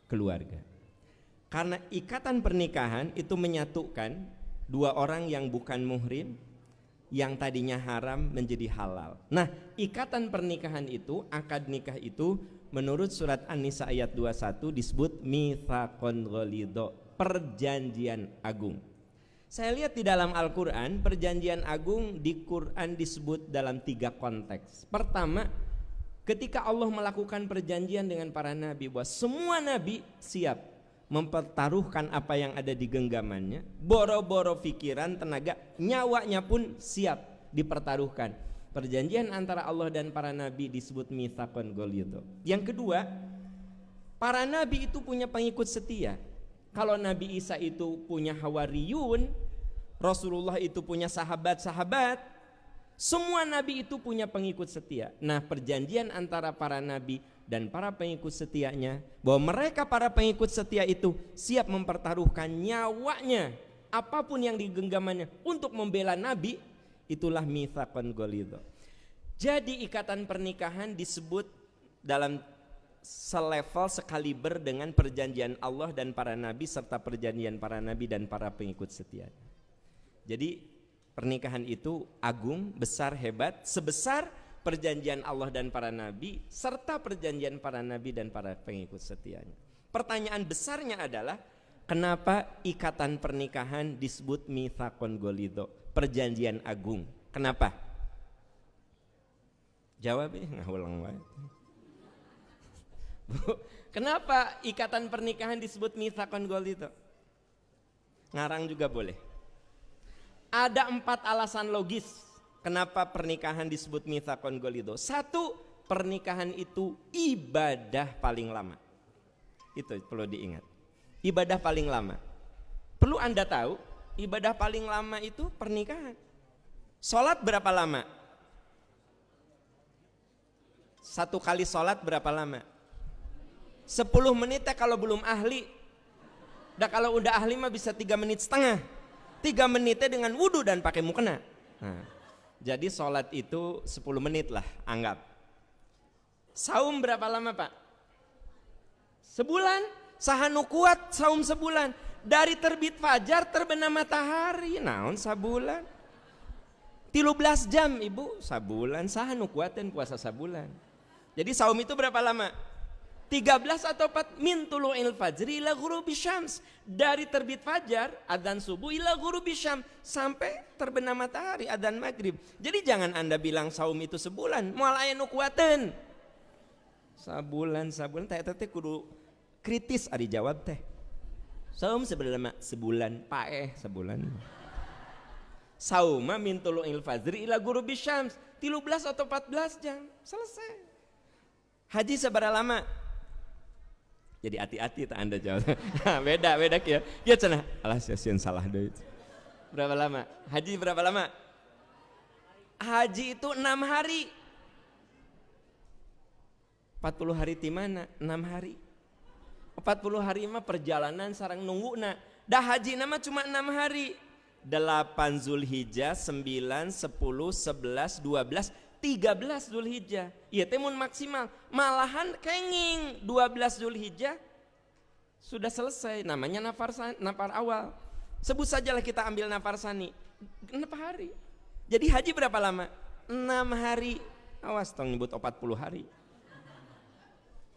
keluarga. Karena ikatan pernikahan itu menyatukan dua orang yang bukan muhrim, yang tadinya haram menjadi halal. Nah, ikatan pernikahan itu, akad nikah itu menurut surat An-Nisa ayat 21 disebut mitsaqan ghalidha, perjanjian agung. Saya lihat di dalam Al-Quran, perjanjian agung di Quran disebut dalam 3 konteks. Pertama, ketika Allah melakukan perjanjian dengan para nabi bahwa semua nabi siap mempertaruhkan apa yang ada di genggamannya, boro-boro pikiran, tenaga, nyawanya pun siap dipertaruhkan. Perjanjian antara Allah dan para nabi disebut mitsaqan ghalidha. Yang kedua, para nabi itu punya pengikut setia. Kalau Nabi Isa itu punya hawariyun, Rasulullah itu punya sahabat-sahabat, semua nabi itu punya pengikut setia. Nah, perjanjian antara para nabi dan para pengikut setianya, bahwa mereka para pengikut setia itu siap mempertaruhkan nyawanya, apapun yang digenggamannya untuk membela nabi, itulah mitsaqan ghalidha. Jadi ikatan pernikahan disebut dalam selevel, sekaliber dengan perjanjian Allah dan para nabi serta perjanjian para nabi dan para pengikut setia. Jadi pernikahan itu agung, besar, hebat, sebesar perjanjian Allah dan para nabi serta perjanjian para nabi dan para pengikut setianya. Pertanyaan besarnya adalah kenapa ikatan pernikahan disebut mitsaqan ghalidha, perjanjian agung? Kenapa? Jawab ngulang wae. Bu, kenapa ikatan pernikahan disebut mitsaqan ghalidha? Ngarang juga boleh. Ada 4 alasan logis kenapa pernikahan disebut mitsaqon ghalidho. 1, pernikahan itu ibadah paling lama. Itu perlu diingat. Ibadah paling lama. Perlu Anda tahu, ibadah paling lama itu pernikahan. Sholat berapa lama? 1 kali sholat berapa lama? 10 menit ya kalau belum ahli. Dah kalau udah ahli mah bisa 3 menit setengah. 3 menitnya dengan wudhu dan pakai mukena. Nah, jadi sholat itu 10 menit lah anggap. Saum berapa lama Pak? Sebulan. Sahanu kuat saum sebulan. Dari terbit fajar terbenam matahari. Naon sabulan. 13 jam ibu sabulan. Sahanu kuatin puasa sabulan. Jadi saum itu berapa lama? 13 atau 4 min tulu'il fajri ila ghurubi syams. Dari terbit fajar adzan subuh ila ghurubi syams sampai terbenam matahari adzan maghrib. Jadi jangan Anda bilang saum itu sebulan, moal aya nu kuateun. Sabulan teh kudu kritis ari jawab teh. Saum sebenarnya sebulan paeh sebulan. Sauma min tulu'il fajri ila ghurubi syams 13 atau 14 jam selesai. Haji seberapa lama? Jadi hati-hati tak Anda jawab. beda ya. Ya cenah. Alah sia-sia salah deui. Berapa lama? Haji berapa lama? Haji itu 6 hari. 40 hari di mana? 6 hari. 40 hari mah perjalanan sareng nungguna. Dah haji nama cuma 6 hari. 8 Zulhijjah, 9, 10, 11, 12, 13 Zulhijjah. Iya temun maksimal. Malahan kenging 12 Zulhijjah sudah selesai. Namanya nafar awal. Sebut sajalah kita ambil nafar sani. 6 hari. Jadi haji berapa lama? 6 hari. Awas tong nyebut 40 hari.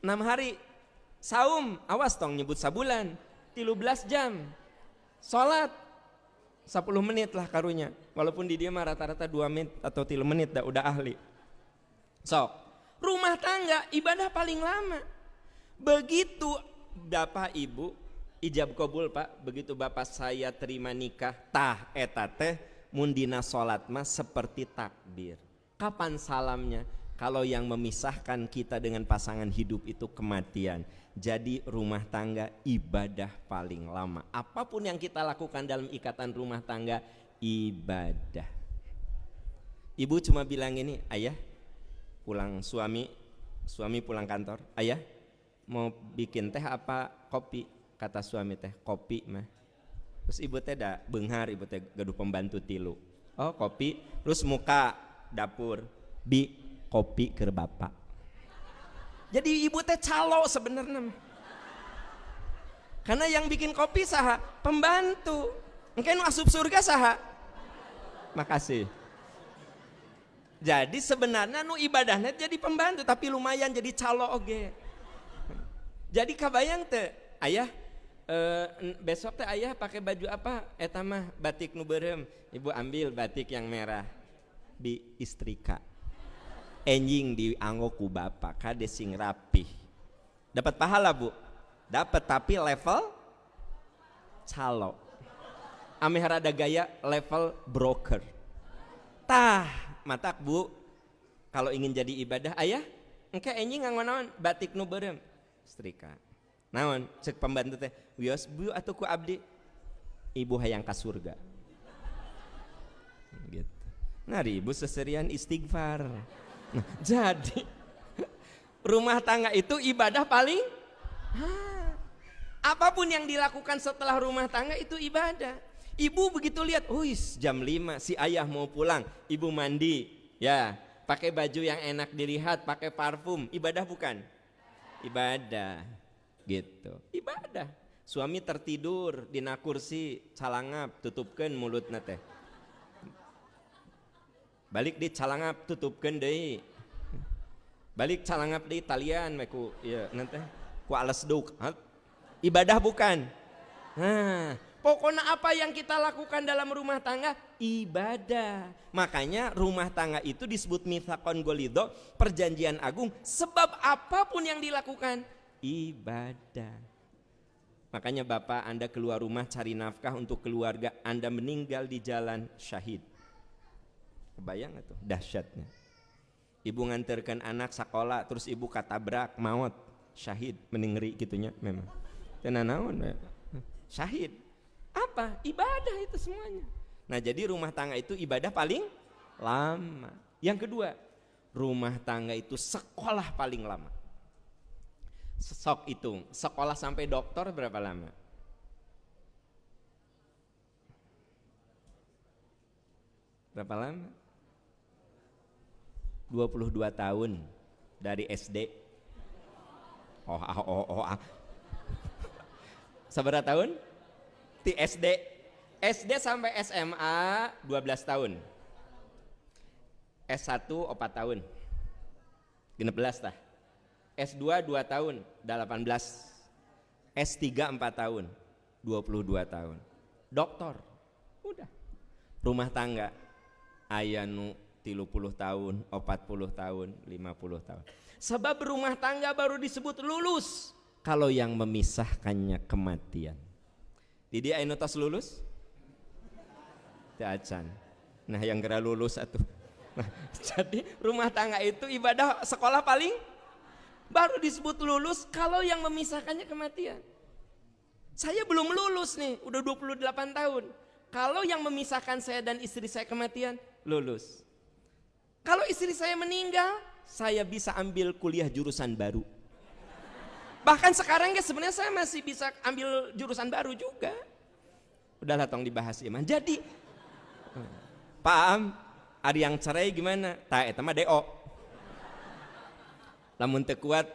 6 hari. Saum, awas tong nyebut sabulan. 13 jam. Salat 10 menit lah karunya. Walaupun di dia mah rata-rata 2 menit atau 3 menit dah udah ahli. Sok, rumah tangga ibadah paling lama. Begitu Bapak Ibu ijab kabul Pak, begitu Bapak saya terima nikah, tah eta teh mun dina salat mah seperti takbir. Kapan salamnya? Kalau yang memisahkan kita dengan pasangan hidup itu kematian. Jadi rumah tangga ibadah paling lama. Apapun yang kita lakukan dalam ikatan rumah tangga ibadah. Ibu cuma bilang ini, ayah pulang suami pulang kantor, ayah mau bikin teh apa kopi? Kata suami teh kopi mah. Terus ibu teh dah beunghar, ibu teh gaduh pembantu 3. Oh kopi, terus muka dapur bi kopi ke bapak. Jadi ibu teh calo sebenarnya. Karena yang bikin kopi saha? Pembantu. Engke nu asup surga saha? Makasih. Jadi sebenarnya nu ibadahnya jadi pembantu tapi lumayan jadi calo oge. Jadi kabayang teh, ayah besok teh ayah pakai baju apa? Eta mah batik nu beureum. Ibu ambil batik yang merah. Diistrika. Enjing dianggo ku bapak kade sing rapih. Dapat pahala Bu? Dapat, tapi level calo. Ame harada gaya level broker. Tah, matak Bu. Kalau ingin jadi ibadah ayah, engke enjing nganggo naon? Batik nu beureum. Setrika. Naon? Cek pembantu teh, "Wios Bu atuh ku abdi." Ibu hayang ka surga. Gitu. Nah, ibu seserian istighfar. Nah, jadi rumah tangga itu ibadah paling apapun yang dilakukan setelah rumah tangga itu ibadah. Ibu begitu lihat, jam 5 si ayah mau pulang, ibu mandi, ya, pakai baju yang enak dilihat, pakai parfum, ibadah bukan? Ibadah, gitu, ibadah. Suami tertidur dina kursi, calangap, tutupkeun mulutna teh. Balik di calangap tutupkeun deui. Balik calangap deui talian meku ieu nanti ku alesduk. Ibadah bukan? Nah, pokoknya apa yang kita lakukan dalam rumah tangga ibadah. Makanya rumah tangga itu disebut mitsaqon ghalidho, perjanjian agung, sebab apapun yang dilakukan ibadah. Makanya bapak Anda keluar rumah cari nafkah untuk keluarga, Anda meninggal di jalan, syahid. Kebayang gak tuh dahsyatnya? Ibu nganterkan anak sekolah, terus ibu katabrak, maut, syahid, meningri gitunya memang. Tenanawan, syahid. Apa? Ibadah itu semuanya. Nah jadi rumah tangga itu ibadah paling lama. Yang kedua, rumah tangga itu sekolah paling lama. Sok hitung, sekolah sampai doktor berapa lama? Berapa lama? 22 tahun dari SD. Seberapa tahun? Di SD. SD sampai SMA 12 tahun. S1 4 tahun. 16 tah. S2 2 tahun, 18. S3 4 tahun, 22 tahun. Doktor, udah. Rumah tangga, ayanu 30 tahun, 40 tahun, 50 tahun. Sebab rumah tangga baru disebut lulus kalau yang memisahkannya kematian. Jadi anu tos lulus? Teu acan. Nah yang geura lulus atuh. Nah, jadi rumah tangga itu ibadah sekolah paling baru disebut lulus kalau yang memisahkannya kematian. Saya belum lulus nih, udah 28 tahun. Kalau yang memisahkan saya dan istri saya kematian, lulus. Kalau istri saya meninggal, saya bisa ambil kuliah jurusan baru. Bahkan sekarang ya sebenarnya saya masih bisa ambil jurusan baru juga. Udahlah tong dibahas iman. Jadi Pak Am, ada yang cerai gimana? Tak eta mah DO. Lamun teu kuat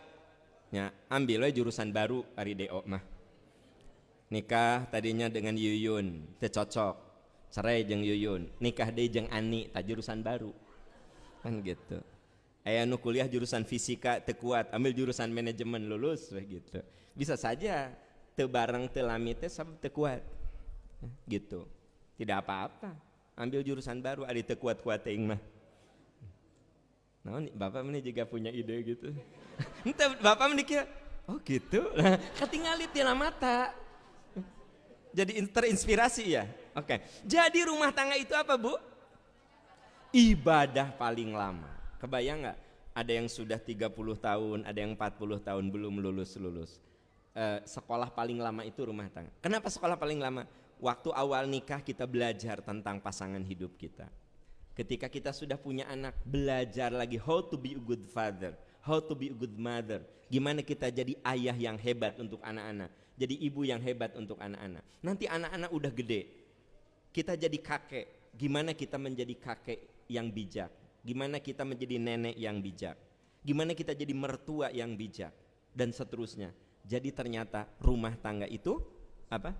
nya ambil we jurusan baru ari DO mah. Nikah tadinya dengan Yuyun teu cocok, cerai jeung Yuyun, nikah deui jeung Ani ta jurusan baru. Kan gitu. Aya nu kuliah jurusan fisika teu kuat, ambil jurusan manajemen lulus we gitu. Bisa saja teu bareng teu lami teh sabab teu kuat. Gitu. Tidak apa-apa. Ambil jurusan baru ari teu kuat-kuat teuing mah. Nah, bapak ini juga punya ide gitu. Entah bapak menikah, oh gitu. Nah, ketinggalan di mata. Jadi terinspirasi ya. Oke. Jadi rumah tangga itu apa bu? Ibadah paling lama. Kebayang nggak? Ada yang sudah 30 tahun, ada yang 40 tahun belum lulus. Sekolah paling lama itu rumah tangga. Kenapa sekolah paling lama? Waktu awal nikah kita belajar tentang pasangan hidup kita. Ketika kita sudah punya anak, belajar lagi how to be a good father, how to be a good mother. Gimana kita jadi ayah yang hebat untuk anak-anak, jadi ibu yang hebat untuk anak-anak. Nanti anak-anak udah gede, kita jadi kakek. Gimana kita menjadi kakek yang bijak? Gimana kita menjadi nenek yang bijak? Gimana kita jadi mertua yang bijak? Dan seterusnya. Jadi ternyata rumah tangga itu apa?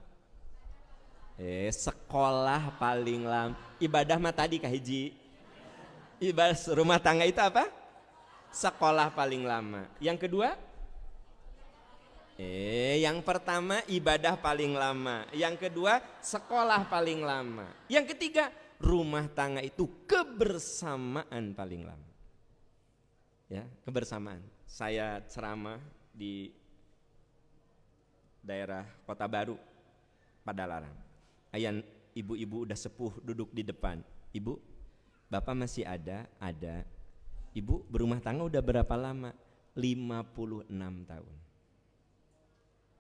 Sekolah paling lama. Ibadah mah tadi kahiji. Ibadah rumah tangga itu apa? Sekolah paling lama. Yang kedua? Yang pertama ibadah paling lama. Yang kedua sekolah paling lama. Yang ketiga rumah tangga itu kebersamaan paling lama. Ya, kebersamaan. Saya ceramah di daerah Kota Baru, Padalarang. Ayan ibu-ibu udah sepuh duduk di depan. Ibu, bapak masih ada? Ada. Ibu berumah tangga udah berapa lama? 56 tahun.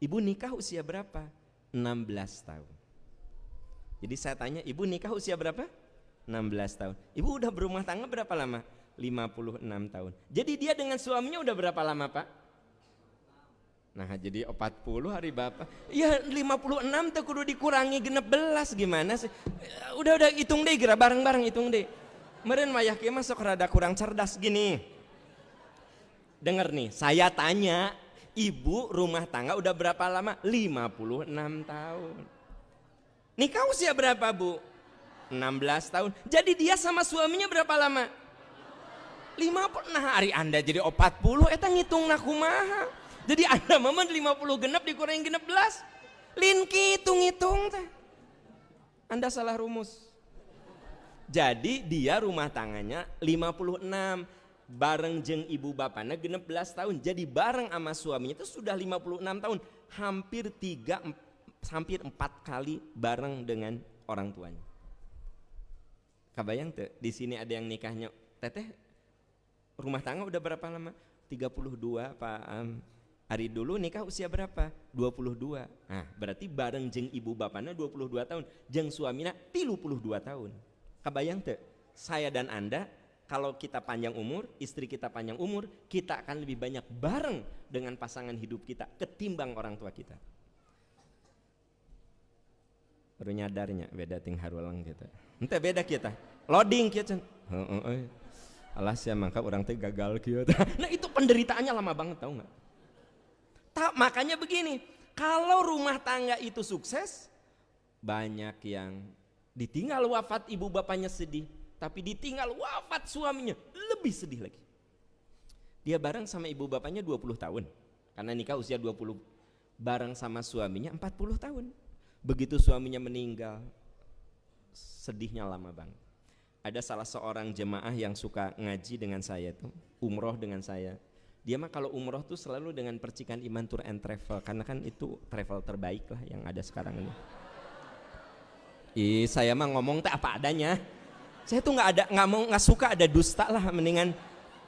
Ibu nikah usia berapa? 16 tahun. Jadi saya tanya, ibu nikah usia berapa? 16 tahun. Ibu udah berumah tangga berapa lama? 56 tahun. Jadi dia dengan suaminya udah berapa lama pak? Nah jadi 40 hari bapak. Ya 56 tuh kudu dikurangi 16 gimana sih? Udah hitung deh, kira bareng-bareng hitung deh. Meren mayah kieu mah sok rada kurang cerdas gini. Dengar nih, saya tanya, ibu rumah tangga udah berapa lama? 56 tahun. Nikah usia berapa bu? 16 tahun. Jadi dia sama suaminya berapa lama? 50. Nah hari anda jadi 40 eta ngitung nakumaha. Jadi anda momen 50 genep dikurangi genep belas. Linki hitung-hitung teh. Anda salah rumus. Jadi dia rumah tangannya 56. Bareng jeng ibu bapaknya genep belas tahun. Jadi bareng sama suaminya itu sudah 56 tahun. hampir 4 kali bareng dengan orang tuanya. Kebayang tuh, di sini ada yang nikahnya, teteh rumah tangga udah berapa lama? 32 Pak Ari dulu nikah usia berapa? 22. Nah, berarti bareng jeung ibu bapaknya 22 tahun, jeung suamina 32 tahun. Kebayang tuh, saya dan Anda kalau kita panjang umur, istri kita panjang umur, kita akan lebih banyak bareng dengan pasangan hidup kita ketimbang orang tua kita. Baru nyadarnya beda ting harulang gitu. Ente beda kita. Loading kita. Heeh. Alas ya mangka orang teh gagal kieu. Nah, itu penderitaannya lama banget tahu enggak? Makanya begini, kalau rumah tangga itu sukses, banyak yang ditinggal wafat ibu bapaknya sedih, tapi ditinggal wafat suaminya lebih sedih lagi. Dia bareng sama ibu bapaknya 20 tahun. Karena nikah usia 20. Bareng sama suaminya 40 tahun. Begitu suaminya meninggal, sedihnya lama banget. Ada salah seorang jemaah yang suka ngaji dengan saya tuh, umroh dengan saya. Dia mah kalau umroh tuh selalu dengan percikan iman tour and travel, karena kan itu travel terbaik lah yang ada sekarang ini. Saya mah ngomong teh apa adanya. Saya tuh nggak suka ada dusta lah, mendingan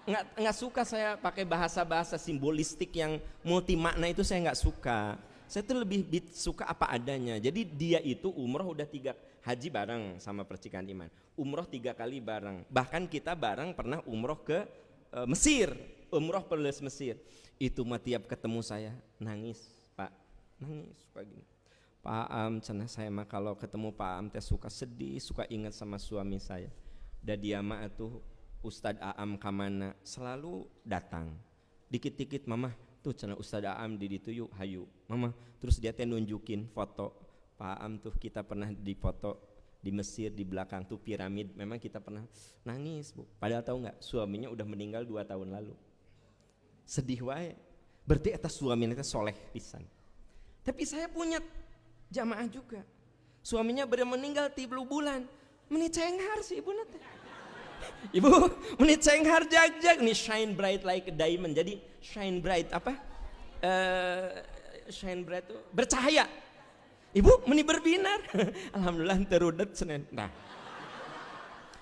nggak suka saya pakai bahasa simbolistik yang multi makna, itu saya nggak suka. Saya tuh lebih suka apa adanya. Jadi dia itu umroh udah 3 haji bareng sama percikan iman, umroh 3 kali bareng. Bahkan kita bareng pernah umroh ke Mesir, umroh plus Mesir. Itu mah tiap ketemu saya nangis, Pak, nangis suka gini. Pak Am, cenah saya mah kalau ketemu Pak Am teh suka sedih, suka ingat sama suami saya. Dan dia mah tuh Ustadz Aam kamana selalu datang. Dikit-dikit mama tuh cenah Ustadz Aam di ditu yuk hayu mama, terus dia teh nunjukin foto Pak Am tuh, kita pernah dipoto di Mesir, di belakang tuh piramid, memang kita pernah nangis Bu. Padahal tahu nggak, suaminya udah meninggal 2 tahun lalu. Sedih wae, berarti atas suaminya teh soleh pisan. Tapi saya punya jamaah juga, suaminya baru meninggal 3 bulan, menit cenghar sih ibu nate. Ibu menit cenghar jag nih, shine bright like a diamond. Jadi shine bright apa? Shine bright tuh bercahaya. Ibu meni berbinar. Alhamdulillah terudet Senin. Nah,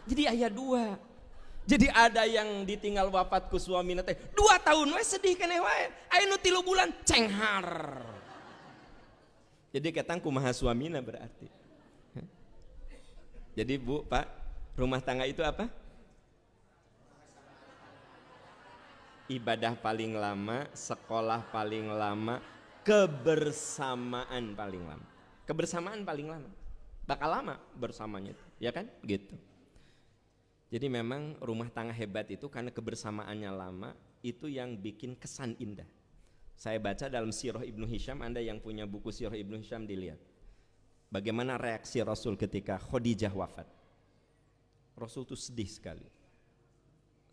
jadi ayat 2. Jadi ada yang ditinggal wafat ku suamina teh 2 tahun we sedih keneh wae. Aya nu 3 bulan cenghar. Jadi ketang kumaha suamina berarti. Jadi Bu, Pak, rumah tangga itu apa? Ibadah paling lama, sekolah paling lama, kebersamaan paling lama. Kebersamaan paling lama. Bakal lama bersamanya itu, ya kan? Gitu. Jadi memang rumah tangga hebat itu karena kebersamaannya lama, itu yang bikin kesan indah. Saya baca dalam Sirah Ibnu Hisham, Anda yang punya buku Sirah Ibnu Hisham dilihat. Bagaimana reaksi Rasul ketika Khadijah wafat. Rasul itu sedih sekali.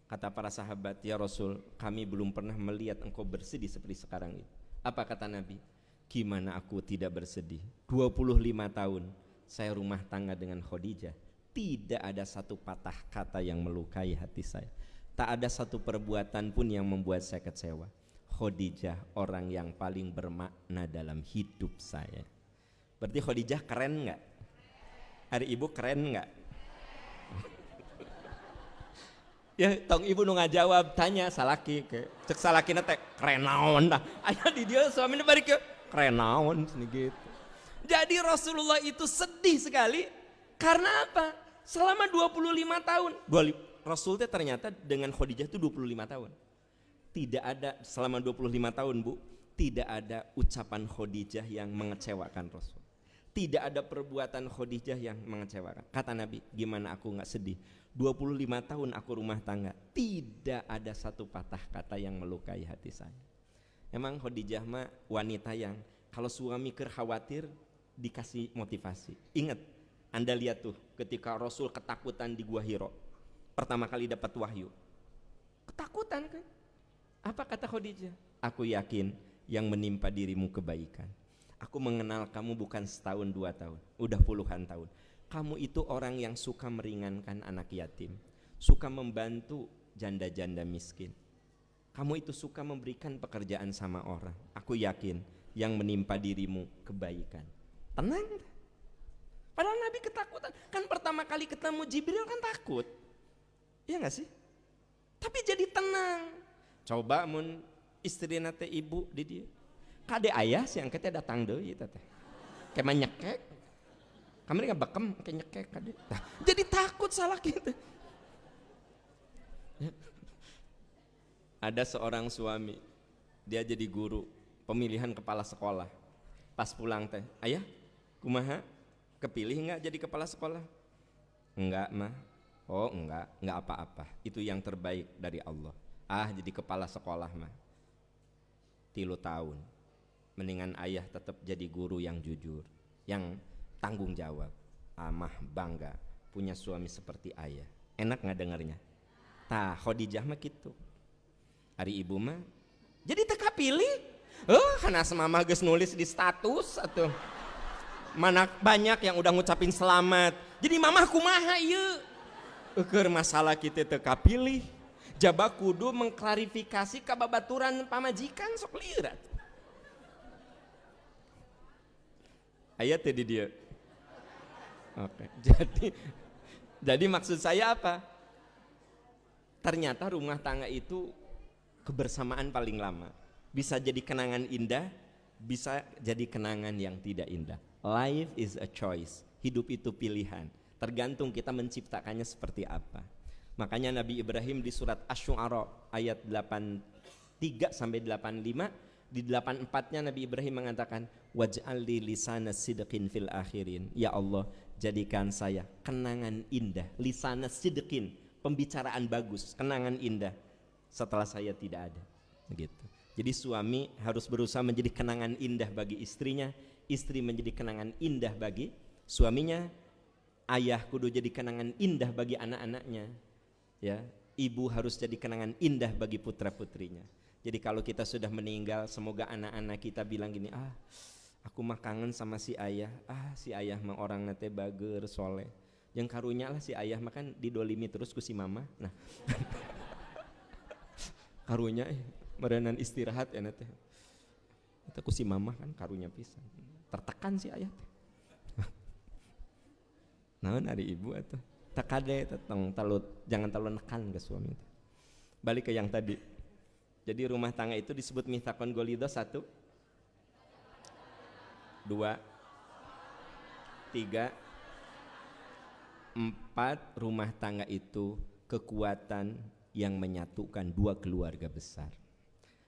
Kata para sahabat, ya Rasul, kami belum pernah melihat engkau bersedih seperti sekarang ini. Apa kata Nabi? Gimana aku tidak bersedih? 25 tahun saya rumah tangga dengan Khadijah, tidak ada satu patah kata yang melukai hati saya. Tak ada satu perbuatan pun yang membuat saya kecewa. Khadijah orang yang paling bermakna dalam hidup saya. Berarti Khadijah keren nggak? Hari ibu keren nggak? Ya tong ibu nu ngajawab, tanya salaki ke cek salakina teh keren naon dah. Aya di dia suamina bari ke keren naon gitu. Jadi Rasulullah itu sedih sekali karena apa? Selama 25 tahun. Rasul teh ternyata dengan Khadijah itu 25 tahun. Tidak ada selama 25 tahun, Bu, tidak ada ucapan Khadijah yang mengecewakan Rasul. Tidak ada perbuatan Khadijah yang mengecewakan. Kata Nabi, gimana aku nggak sedih? 25 tahun aku rumah tangga, tidak ada satu patah kata yang melukai hati saya. Emang Khadijah mah wanita yang kalau suami khawatir dikasih motivasi. Ingat, Anda lihat tuh ketika Rasul ketakutan di Gua Hiro, pertama kali dapat wahyu, ketakutan kan? Apa kata Khadijah? Aku yakin yang menimpa dirimu kebaikan. Aku mengenal kamu bukan setahun 2 tahun, udah puluhan tahun. Kamu itu orang yang suka meringankan anak yatim, suka membantu janda-janda miskin. Kamu itu suka memberikan pekerjaan sama orang. Aku yakin yang menimpa dirimu kebaikan. Tenang. Padahal Nabi ketakutan. Kan pertama kali ketemu Jibril kan takut. Iya gak sih? Tapi jadi tenang. Coba mun istri nate ibu di dia. Kade ayah sih yang kita datang deui eta teh. Kayak nyekek. Kamari nggak bekem kayak nyekek kade. Nah, jadi takut salah kita. Ya. Ada seorang suami, dia jadi guru pemilihan kepala sekolah. Pas pulang teh, ayah, kumaha? Kepilih nggak jadi kepala sekolah? Enggak mah. Oh enggak apa-apa. Itu yang terbaik dari Allah. Ah jadi kepala sekolah mah 3 tahun. Mendingan ayah tetap jadi guru yang jujur, yang tanggung jawab. Amah bangga punya suami seperti ayah. Enak nggak dengarnya? Tah Khadijah mah gitu. Hari ibu mah jadi teka pilih. Karena semama geus nulis di status atau mana banyak yang udah ngucapin selamat. Jadi mamah kumaha ieu? Keur masalah kita teka pilih. Jaba kudu mengklarifikasi kababaturan pamajikan sok lirat. Ayat tadi dia. Oke. Jadi maksud saya apa? Ternyata rumah tangga itu kebersamaan paling lama. Bisa jadi kenangan indah, bisa jadi kenangan yang tidak indah. Life is a choice. Hidup itu pilihan. Tergantung kita menciptakannya seperti apa. Makanya Nabi Ibrahim di surat Asy-Syu'ara ayat 83 sampai 85, di 84-nya Nabi Ibrahim mengatakan waj'al li lisana sidqin fil akhirin. Ya Allah, jadikan saya kenangan indah, lisana sidqin, pembicaraan bagus, kenangan indah setelah saya tidak ada. Begitu. Jadi suami harus berusaha menjadi kenangan indah bagi istrinya, istri menjadi kenangan indah bagi suaminya, ayah kudu jadi kenangan indah bagi anak-anaknya, ya, ibu harus jadi kenangan indah bagi putra-putrinya. Jadi kalau kita sudah meninggal, semoga anak-anak kita bilang gini, aku mah kangen sama si ayah, si ayah mah orang nate bager, soleh. Yang karunya lah si ayah mah kan didolimi terus ku si mama. Nah, karunya merenan istirahat ya nate. Eta ku si mama kan karunya pisan. Tertekan si ayah teh. Naon ari ibu atuh. Takade jangan terlalu nekan ke suami. Balik ke yang tadi. Jadi rumah tangga itu disebut mitsaqon ghalidha 1, 2, 3, 4. Rumah tangga itu kekuatan yang menyatukan 2 keluarga besar.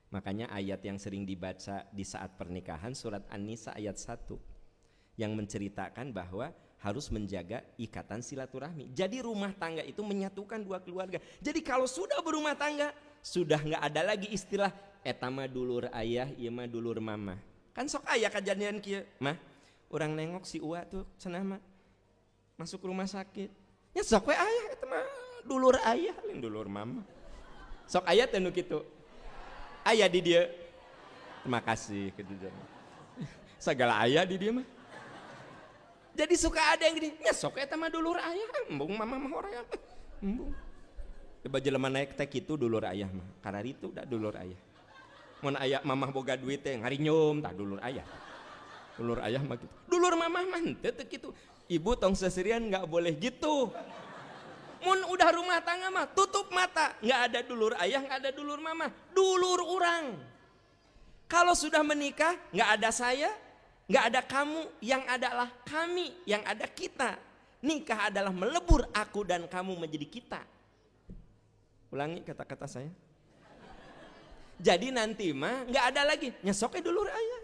Makanya ayat yang sering dibaca di saat pernikahan surat An-Nisa ayat 1 yang menceritakan bahwa harus menjaga ikatan silaturahmi. Jadi rumah tangga itu menyatukan 2 keluarga. Jadi kalau sudah berumah tangga, sudah nggak ada lagi istilah eta mah dulur ayah, ieu mah dulur mama. Kan sok aya kejadian kieu, mah urang nengok si Ua tuh cenah mah masuk rumah sakit. Ya sok we ayah eta mah dulur ayah, lain dulur mama. Sok aya teh nu kitu. Aya di dia. Terima kasih kitu. Segala aya di dia mah. Jadi suka ada yang gini, nya sok eta mah dulur ayah, embung mama mah hoream. Embung. Coba jelema naik teh kitu dulur ayah mah. Karena itu udah dulur ayah. Mun aya mamah boga duit teh ngarinyum tah dulur ayah. Dulur ayah mah gitu. Dulur mamah mah teu kitu. Ibu tong seserian enggak boleh gitu. Mun udah rumah tangga mah tutup mata, enggak ada dulur ayah, enggak ada dulur mamah, dulur urang. Kalau sudah menikah, enggak ada saya, enggak ada kamu, yang adalah kami, yang ada kita. Nikah adalah melebur aku dan kamu menjadi kita. Ulangi kata-kata saya. Jadi nanti mah nggak ada lagi nyesoknya dulur ayah.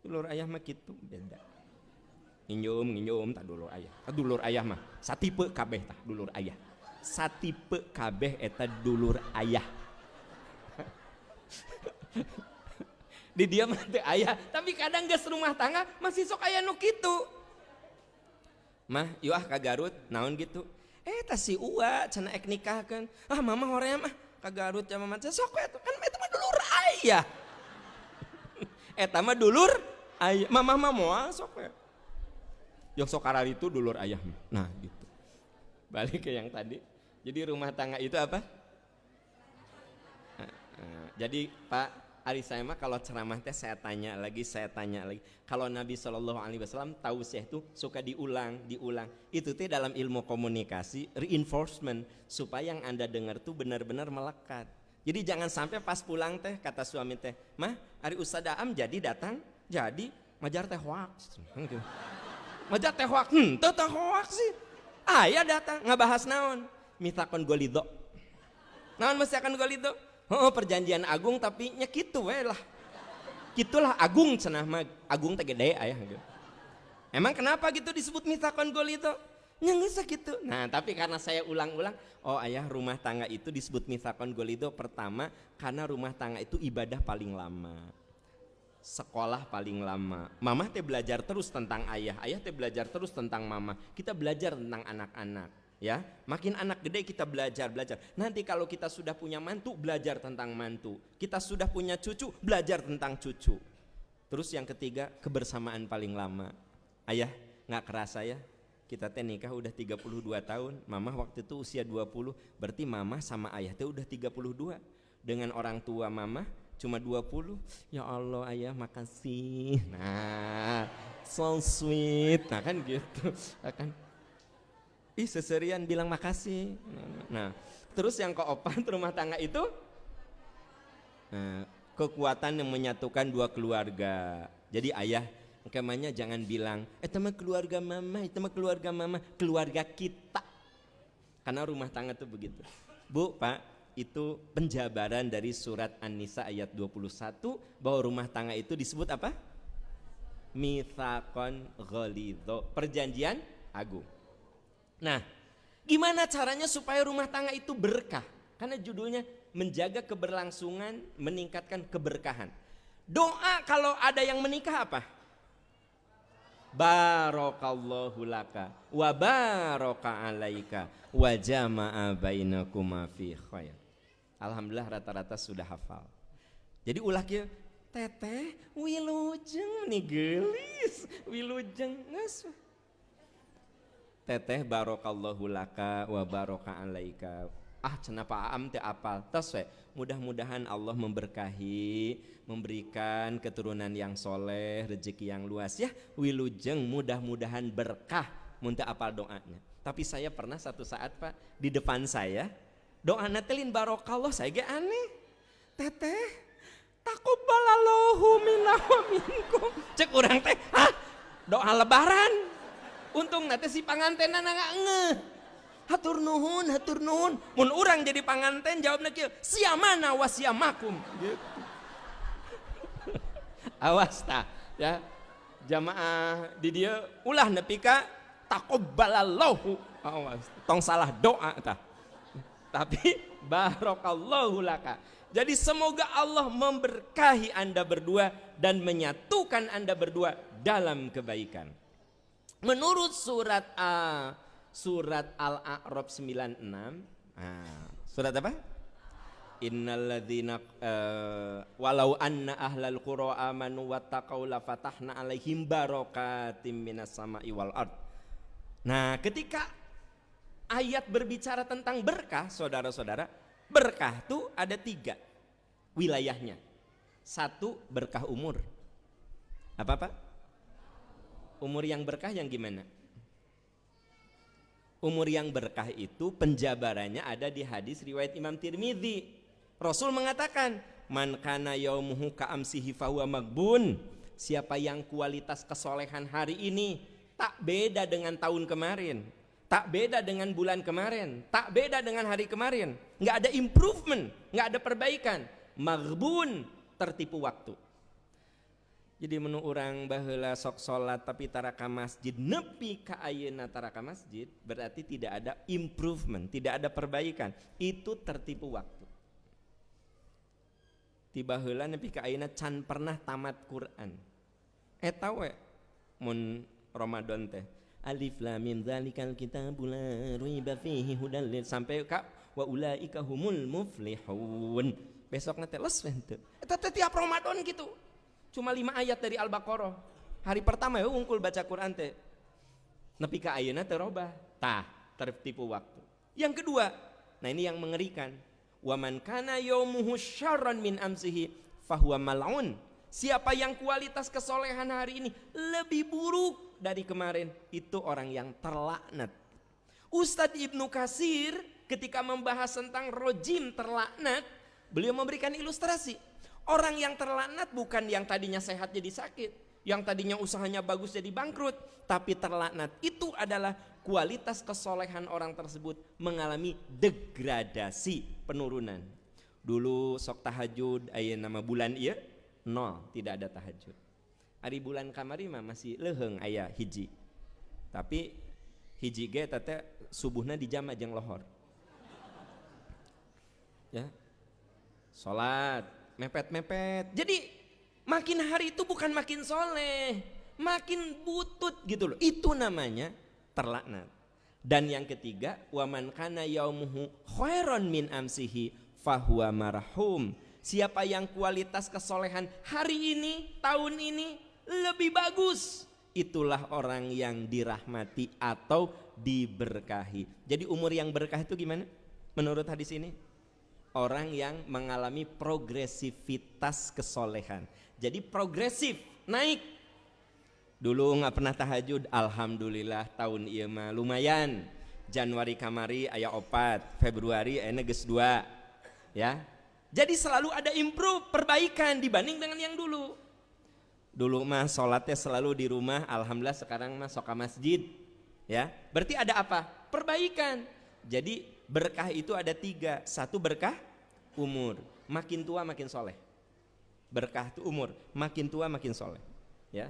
Dulur ayah mah gitu beda. Nginjum tak dulur ayah. Dulur ayah mah satipe kabeh tah dulur ayah. Satipe kabeh eta dulur ayah. Di dia mah teu ayah, tapi kadang geus rumah tangga masih sok aya nu kitu. Mah, yuk ka Garut, naon gitu. Tas si Ua cenah ek nikahkeun. Mama hoream ka Garut ya mama. Sok eta kan eta mah dulur ayah. Eta mah dulur ayah. Mama mah moal sok we. Yang sok karari itu dulur ayah. Nah, gitu. Balik ke yang tadi. Jadi rumah tangga itu apa? Jadi Pak, Ari saya mah kalau ceramah teh saya tanya lagi. Kalau Nabi SAW tausiah itu suka diulang. Itu teh dalam ilmu komunikasi reinforcement supaya yang Anda dengar tuh benar-benar melekat. Jadi jangan sampai pas pulang teh kata suami teh, "Mah, Ari Ustaz Daam jadi datang, jadi majar teh hoax." Majar teh hoax, teh hoax sih. Aya datang ngabahas naon? Mitsaqon golido. Naon mitsaqon golido? Perjanjian agung tapi nya kitu we lah. Kitulah agung cenah mah, agung teh gede aya gitu. Emang kenapa gitu disebut mitsaqon golido? Nya geus sakitu. Nah, tapi karena saya ulang-ulang, oh ayah rumah tangga itu disebut mitsaqon golido pertama karena rumah tangga itu ibadah paling lama. Sekolah paling lama. Mama teh belajar terus tentang ayah teh belajar terus tentang mama. Kita belajar tentang anak-anak. Ya, makin anak gede kita belajar. Nanti kalau kita sudah punya mantu, belajar tentang mantu. Kita sudah punya cucu, belajar tentang cucu. Terus yang ketiga, kebersamaan paling lama. Ayah, nggak kerasa ya, kita teh nikah udah 32 tahun. Mama waktu itu usia 20, berarti mama sama ayah teh udah 32. Dengan orang tua mama cuma 20. Ya Allah ayah makasih. Nah, so sweet. Nah kan gitu. Kan seserian bilang makasih. Nah, terus yang keempat rumah tangga itu kekuatan yang menyatukan dua keluarga. Jadi ayah kemanya jangan bilang itu mah keluarga mama, keluarga kita. Karena rumah tangga itu begitu. Bu, Pak, itu penjabaran dari surat An-Nisa ayat 21 bahwa rumah tangga itu disebut apa? Mitsaqon ghalidho, perjanjian agung. Nah, gimana caranya supaya rumah tangga itu berkah? Karena judulnya menjaga keberlangsungan, meningkatkan keberkahan. Doa kalau ada yang menikah apa? Barakallahu laka wa baraka alaika wa jama'a bainakuma fi khair. Alhamdulillah rata-rata sudah hafal. Jadi ulah kieu, teteh wilujeng nih gelis, wilujeng geus. Teteh barokallahu laka wa baraka alaika. Cenah Pak Aam teh apal. Tos we, mudah-mudahan Allah memberkahi, memberikan keturunan yang soleh, rezeki yang luas ya. Wilujeng mudah-mudahan berkah mun teu apal doanya. Tapi saya pernah satu saat Pak di depan saya doa natelin barokallah, saya ge aneh. Teteh taqabbalallahu minna wa minkum. Cek urang teh, doa lebaran. Untung nanti si pangantenna nggak ngeh. Hatur nuhun. Mun urang jadi panganten jawabna kieu, siamana wa siamakum. Gitu. Awas tah ya. Jamaah di dia ulah nepi ka taqabbalallahu. Awas, tong salah doa tah. Tapi barakallahu laka. Jadi semoga Allah memberkahi Anda berdua dan menyatukan Anda berdua dalam kebaikan. Menurut surat Al-A'raf 96, surat apa? Innalladzina walau anna ahlal qura amanu wattaqau la fatahna alaihim barakatim minas sama'i wal ard. Nah, ketika ayat berbicara tentang berkah, saudara-saudara, berkah itu ada 3 wilayahnya. 1 berkah umur. Apa Pak? Umur yang berkah yang gimana? Umur yang berkah itu penjabarannya ada di hadis riwayat Imam Tirmidzi. Rasul mengatakan, man kana yaumuhu ka'amsihi fahuwa magbun. Siapa yang kualitas kesolehan hari ini tak beda dengan tahun kemarin, tak beda dengan bulan kemarin, tak beda dengan hari kemarin, nggak ada improvement, nggak ada perbaikan, magbun, tertipu waktu. Jadi menu orang baheula sok salat tapi taraka masjid nepi ka ayeuna taraka masjid, berarti tidak ada improvement, tidak ada perbaikan. Itu tertipu waktu. Tiba heula nepi ka ayeuna can pernah tamat Quran. Eta we mun Ramadan teh alif lam mim dzalikal kitabul la raiba fihi hudal lil sampai ka wa ulaika humul muflihun. Besokna teh les teh. Eta teh tiap Ramadan gitu. Cuma 5 ayat dari Al-Baqarah. Hari pertama ya ungkul baca Quran teh. Nepi ka ayeuna teu robah. Tah, tertipu waktu. Yang kedua, nah ini yang mengerikan. Wa man kana yaumuhu syarran min amsihi fahuwa mal'un. Siapa yang kualitas kesolehan hari ini lebih buruk dari kemarin, itu orang yang terlaknat. Ustadz Ibnu Katsir ketika membahas tentang rojim terlaknat, beliau memberikan ilustrasi. Orang yang terlaknat bukan yang tadinya sehat jadi sakit, yang tadinya usahanya bagus jadi bangkrut, tapi terlaknat itu adalah kualitas kesolehan orang tersebut mengalami degradasi, penurunan. Dulu sok tahajud aya nama bulan ieu nol, tidak ada tahajud. Ari bulan kamari mah masih leuheung aya hiji. Tapi hiji ge teh subuhna dijama jeung lohor. Ya. Salat mepet-mepet. Jadi makin hari itu bukan makin soleh, makin butut gitu loh. Itu namanya terlaknat. Dan yang ketiga, waman kana yaumuhu khairon min amsihi fahuwa marhum. Siapa yang kualitas kesolehan hari ini, tahun ini lebih bagus, itulah orang yang dirahmati atau diberkahi. Jadi umur yang berkah itu gimana? Menurut hadis ini, orang yang mengalami progresivitas kesolehan. Jadi progresif, naik. Dulu nggak pernah tahajud, alhamdulillah tahun ieu mah lumayan. Januari kamari aya 4, Februari aya geus 2. Ya. Jadi selalu ada improve, perbaikan dibanding dengan yang dulu. Dulu mah sholatnya selalu di rumah, alhamdulillah sekarang mah sok ka masjid. Ya. Berarti ada apa? Perbaikan. Jadi berkah itu ada 3. Satu berkah umur, makin tua makin soleh. Berkah itu umur, makin tua makin soleh. Ya.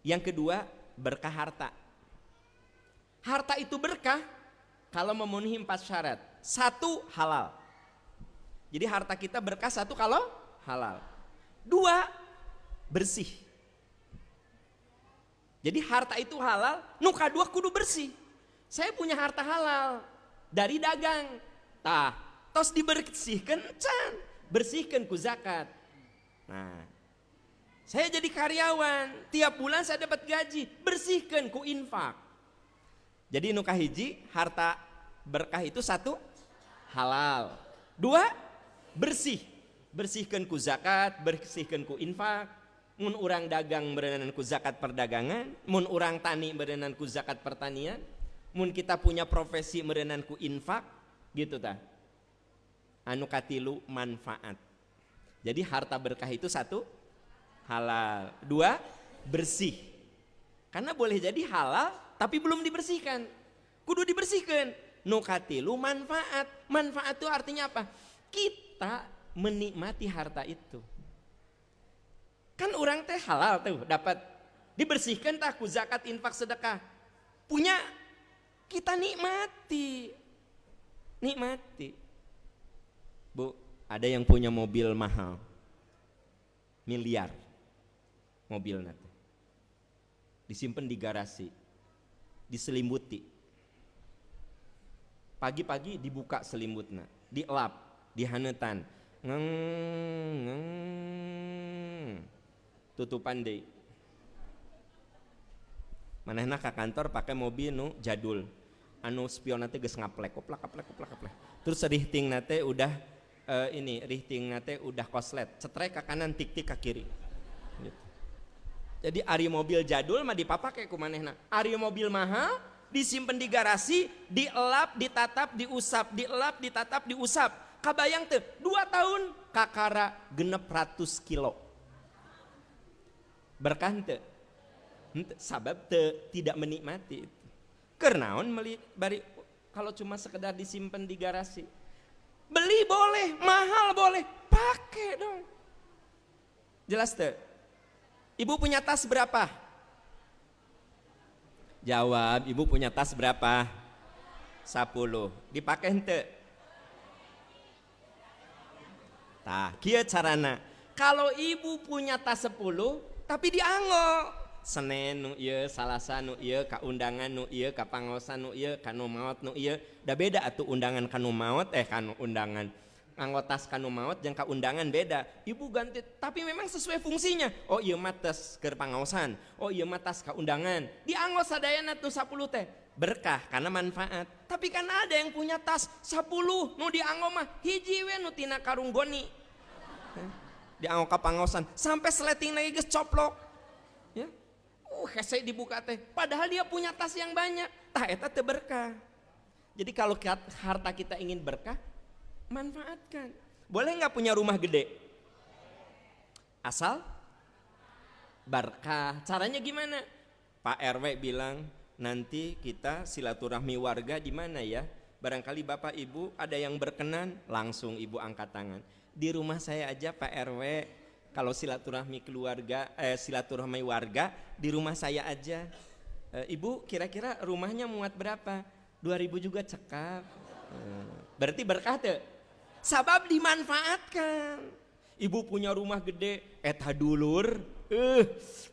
Yang kedua berkah harta. Harta itu berkah kalau memenuhi 4 syarat. 1, halal. Jadi harta kita berkah 1 kalau halal. 2, bersih. Jadi harta itu halal, nu kadua kudu bersih. Saya punya harta halal dari dagang, tos dibersihkan, bersihkan ku zakat. Nah, saya jadi karyawan, tiap bulan saya dapat gaji, bersihkan ku infak. Jadi nu kahiji harta berkah itu 1, halal. 2, bersih, bersihkan ku zakat, bersihkan ku infak. Mun urang dagang berenang ku zakat perdagangan, mun urang tani berenang ku zakat pertanian. Mun kita punya profesi merenang ku infak gitu tah. Anu katilu manfaat. Jadi harta berkah itu 1, halal. 2, bersih. Karena boleh jadi halal tapi belum dibersihkan. Kudu dibersihkan. Nu katilu manfaat. Manfaat itu artinya apa? Kita menikmati harta itu. Kan orang teh halal tuh dapat dibersihkan tah ku zakat, infak, sedekah. Punya kita nikmati. Bu, ada yang punya mobil mahal, miliar mobil nanti, disimpan di garasi, diselimbuti. Pagi-pagi dibuka selimutnya, dielap, dihanetan, tutupan deui. Manehna ka kantor pakai mobil nu jadul. Anu spion nanti geus ngaplek, koplak. Terus rihting nate udah rihting nate udah koslet, cetrek ke kanan, tik-tik ke kiri. Gitu. Jadi ari mobil jadul mah dipapake ku manehna. Ari mobil mahal disimpen di garasi, dielap, ditatap, diusap, dielap, ditatap, diusap. Kabayang teu 2 tahun kakara 600 kilo. Berkah teu? Sabab tidak menikmati itu. Kernaon bari kalau cuma sekedar disimpan di garasi. Beli boleh, mahal boleh, pakai dong. Jelas tuh? Ibu punya tas berapa? Jawab, ibu punya tas berapa? 10. Dipakai henteu? Tah, kieu carana. Kalau ibu punya tas 10 tapi dianggo, Senin nu ieu, Salasa nu ieu, ka undangan nu ieu, ka pangaosan nu ieu, ka nu maot nu ieu, da beda atuh undangan ka nu maot kanu undangan. Nganggo tas ka nu maot jeung ka undangan beda. Ibu ganti tapi memang sesuai fungsinya. Oh ieu mah tas keur pangaosan, oh ieu mah tas ka undangan. Dianggo sadayana tuh 10 teh. Berkah karena manfaat. Tapi kan ada yang punya tas 10 nu dianggo mah hiji we nu tina karung goni. di anggo kapangosan sampai sleting lagi geus coplok. Ya. Hese dibuka teh. Padahal dia punya tas yang banyak. Tah eta teu berkah. Jadi kalau harta kita ingin berkah, manfaatkan. Boleh nggak punya rumah gede? Asal berkah. Caranya gimana? Pak RW bilang nanti kita silaturahmi warga di mana ya? Barangkali Bapak Ibu ada yang berkenan, langsung Ibu angkat tangan. Di rumah saya aja Pak RW, kalau silaturahmi keluarga, silaturahmi warga di rumah saya aja. Ibu kira-kira rumahnya muat berapa? 2.000 juga cekap. Berarti berkah tuh. Sabab dimanfaatkan. Ibu punya rumah gede, eta dulur,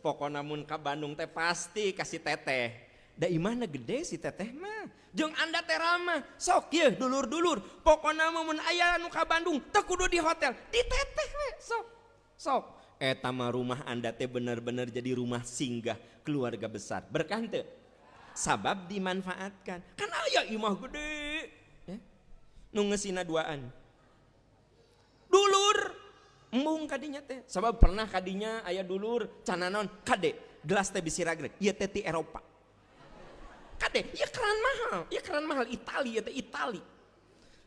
pokoknya mun ka Bandung teh pasti kasih teteh. Da imana gede si teteh mah. Jeung anda teh ramah, sok ye dulur-dulur. Pokoknya mun aya anu ka Bandung, teu kudu di hotel, di teteh we, sok. Sok. Eta mah rumah anda teh bener-bener jadi rumah singgah keluarga besar. Berkah teu? Sabab dimanfaatkan. Kan aya imah gede. Ya. Nu ngeusina duaan. Dulur embung kadinya teh. Sabab pernah kadinya aya dulur cananon kade gelas teh bisi ragreg. Ieu teh ti Eropa. Kade, ya keran mahal Itali ya teh Itali.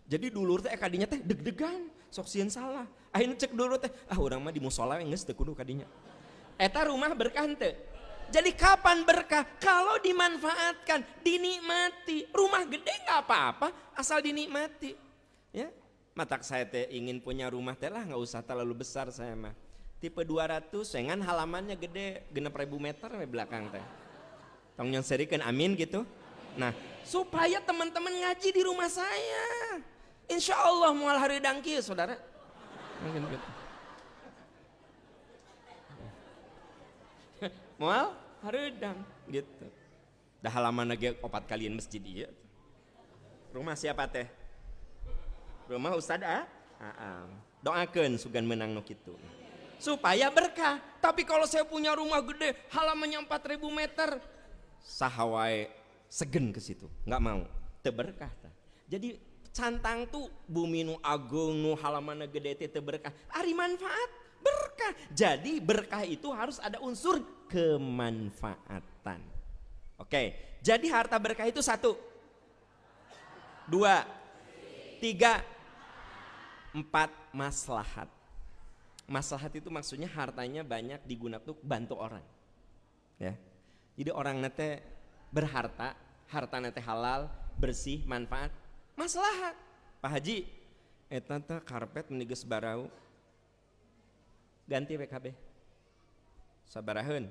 Jadi dulur teh kadinya teh deg-degan, sok sieun salah. Akhirnya cek dulur teh, urang mah di musola we geus teu kudu kadinya. Eta rumah berkah teu? Jadi kapan berkah? Kalau dimanfaatkan, dinikmati. Rumah gede nggak apa-apa, asal dinikmati. Ya, matak saya teh ingin punya rumah teh lah, nggak usah terlalu besar saya mah. Tipe 200, sengan halamannya gede, 6.000 meter di belakang teh. Tong nyonserikan amin gitu. Nah, supaya teman-teman ngaji di rumah saya. Insya Allah mual hareudang kieu saudara. Mungkin gitu. Mual hareudang gitu. Dah halaman lagi 4 kalian masjid ieu. Rumah siapa teh? Rumah Ustad Aam. Doakeun sugan menang nu kitu. Supaya berkah. Tapi kalau saya punya rumah gede, halamannya 4.000 meter, saha wae segen ke situ, nggak mau, teu berkah tah. Jadi cantang tuh bumi nu agung nu halamanna gede teh teu berkah. Ari manfaat berkah. Jadi berkah itu harus ada unsur kemanfaatan. Oke, jadi harta berkah itu 1, 2, 3, 4 maslahat. Maslahat itu maksudnya hartanya banyak digunakan untuk bantu orang. Ya. Jadi orang nate berharta, harta nate halal, bersih, manfaat, maslahat. Pak Haji, eta teh karpet menigeus barau. Ganti PKB. Sabaraheun.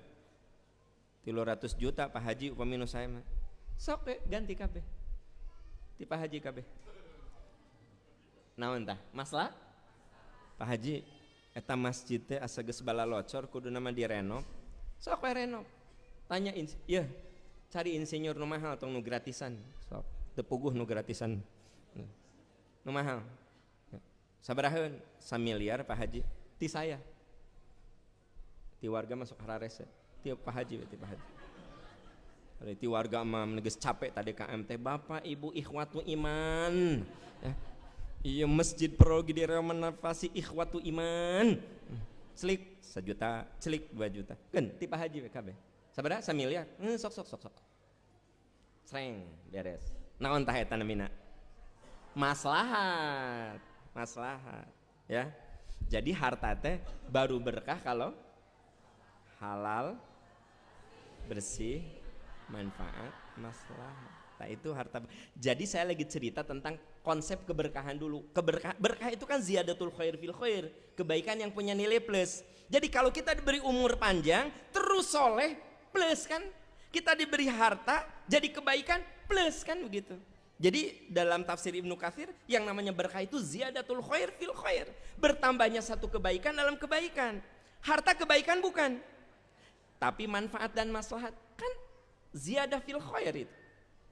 300 juta Pak Haji upami nu saya mah. Sok we ganti kabeh. Ti Pak Haji kabeh. Naon tah? Masalah? Pak Haji, eta masjid teh asa geus bala locor kudu nama direnov. Sok we renov. Tanya ya, cari insinyur nu mahal atau nu gratisan. Sok, teu puguh nu gratisan. Nu mahal. Sabaraheun? 1 miliar Pak Haji. Ti saya. Ti warga masuk hararese. Ti Pak Haji, ti Pak Haji. Ti warga mah geus capek tadi KMT Bapak Ibu ikhwatu iman. Ya. Iya masjid perogi direnovasi ikhwatu iman. Celik 1 juta, celik 2 juta. Kan ti Pak Haji WKB. Sabaraha 1 miliar. Sok. Sreng beres. Naon tah eta namina? Maslahat. Ya. Jadi harta teh baru berkah kalau halal, bersih, manfaat, maslahat. Nah itu harta. Jadi saya lagi cerita tentang konsep keberkahan dulu. Berkah itu kan ziyadatul khair fil khair, kebaikan yang punya nilai plus. Jadi kalau kita diberi umur panjang, terus soleh, plus kan. Kita diberi harta, jadi kebaikan, plus kan begitu. Jadi dalam tafsir Ibnu Katsir yang namanya berkah itu ziyadatul khair fil khair, bertambahnya satu kebaikan dalam kebaikan. Harta kebaikan bukan, tapi manfaat dan maslahat kan ziyadah fil khair itu.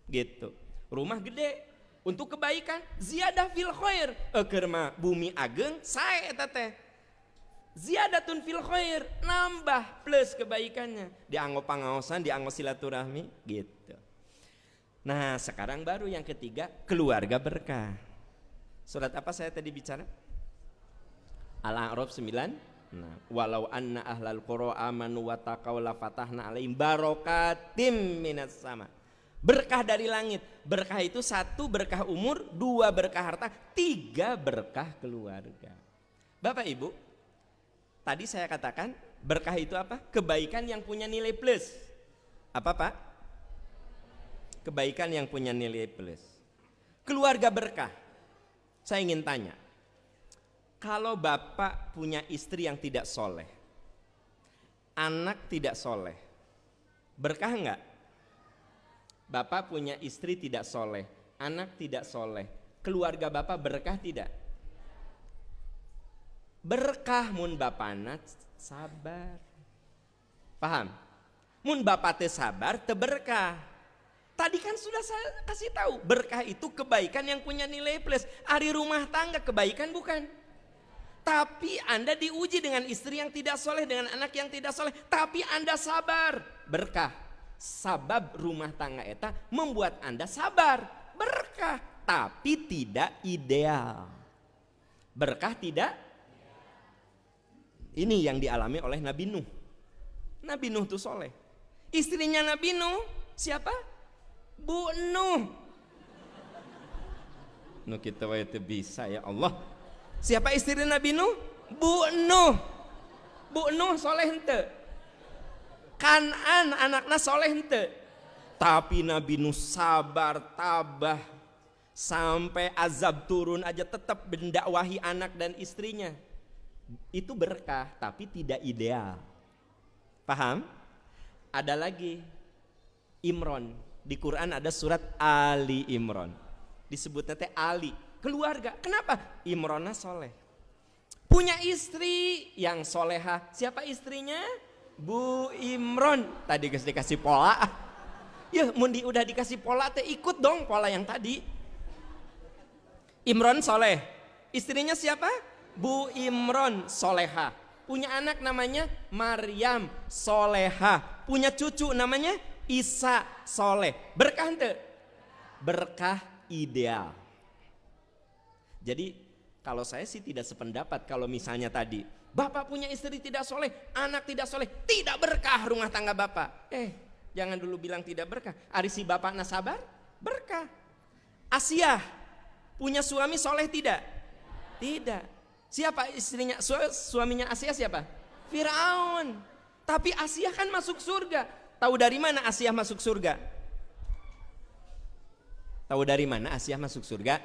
Gitu. Rumah gede untuk kebaikan ziyadah fil khair. Keur mah bumi ageng sae eta teh. Ziyadatun fil khair, nambah plus kebaikannya. Dianggo pangaosan, dianggo silaturahmi gitu. Nah, sekarang baru yang ketiga, keluarga berkah. Surat apa saya tadi bicara? Al-A'raf 9 Nah, walau anna ahlal qura amanu wa taqaw la fatahna alaihim barakatim minas sama. Berkah dari langit. Berkah itu 1 berkah umur, 2 berkah harta, 3 berkah keluarga. Bapak Ibu, tadi saya katakan berkah itu apa? Kebaikan yang punya nilai plus. Apa Pak? Kebaikan yang punya nilai plus. Keluarga berkah. Saya ingin tanya, kalau bapak punya istri yang tidak soleh, anak tidak soleh, berkah enggak? Bapak punya istri tidak soleh, anak tidak soleh, keluarga bapak berkah tidak? Berkah mun bapana sabar. Paham? Mun bapak teu sabar teu berkah. Tadi kan sudah saya kasih tahu, berkah itu kebaikan yang punya nilai plus. Ari rumah tangga kebaikan bukan? Tapi Anda diuji dengan istri yang tidak soleh, dengan anak yang tidak soleh, tapi Anda sabar, berkah. Sabab rumah tangga eta membuat Anda sabar, berkah, tapi tidak ideal. Berkah tidak? Ini yang dialami oleh Nabi Nuh. Nabi Nuh itu soleh. Istrinya Nabi Nuh siapa? Bu Nuh. Nuh kita itu bisa ya Allah. Siapa istri Nabi Nuh? Bu Nuh. Bu Nuh soleh henteu. Kanan anaknya soleh henteu. Tapi Nabi Nuh sabar, tabah, sampai azab turun aja tetap mendakwahi anak dan istrinya. Itu berkah, tapi tidak ideal. Paham? Ada lagi Imron. Di Quran ada surat Ali Imron. Disebutnya teh Ali, keluarga. Kenapa? Imronnya soleh. Punya istri yang soleha. Siapa istrinya? Bu Imron. Tadi dikasih pola. Ya, mundi udah dikasih pola teh ikut dong pola yang tadi. Imron soleh. Istrinya siapa? Bu Imron soleha. Punya anak namanya Maryam soleha. Punya cucu namanya Isa soleh. Berkah ente? Berkah ideal. Jadi kalau saya sih tidak sependapat kalau misalnya tadi bapak punya istri tidak soleh, anak tidak soleh, tidak berkah rumah tangga bapak. Jangan dulu bilang tidak berkah. Ari si bapak nasabar, berkah. Asia punya suami soleh tidak? Tidak. Siapa istrinya? Suaminya Asia siapa? Firaun. Tapi Asia kan masuk surga. Tahu dari mana Asia masuk surga? Tahu dari mana Asia masuk surga?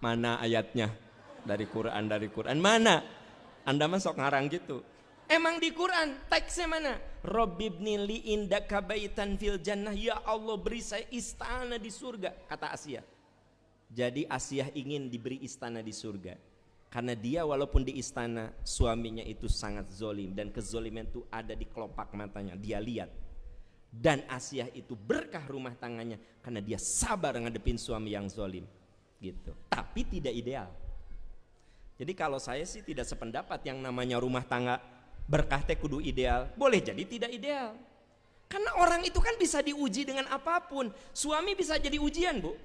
Mana ayatnya? Dari Quran. Mana? Anda masuk ngarang gitu. Emang di Quran teksnya mana? Rabbibni li indaka baitan fil jannah. Ya Allah, beri saya istana di surga, kata Asia. Jadi Asia ingin diberi istana di surga. Karena dia walaupun di istana, suaminya itu sangat zolim. Dan kezoliman itu ada di kelopak matanya, dia lihat. Dan Asia itu berkah rumah tangannya karena dia sabar ngadepin suami yang zolim gitu. Tapi tidak ideal. Jadi kalau saya sih tidak sependapat yang namanya rumah tangga berkah teh kudu ideal. Boleh jadi tidak ideal. Karena orang itu kan bisa diuji dengan apapun. Suami bisa jadi ujian, Bu.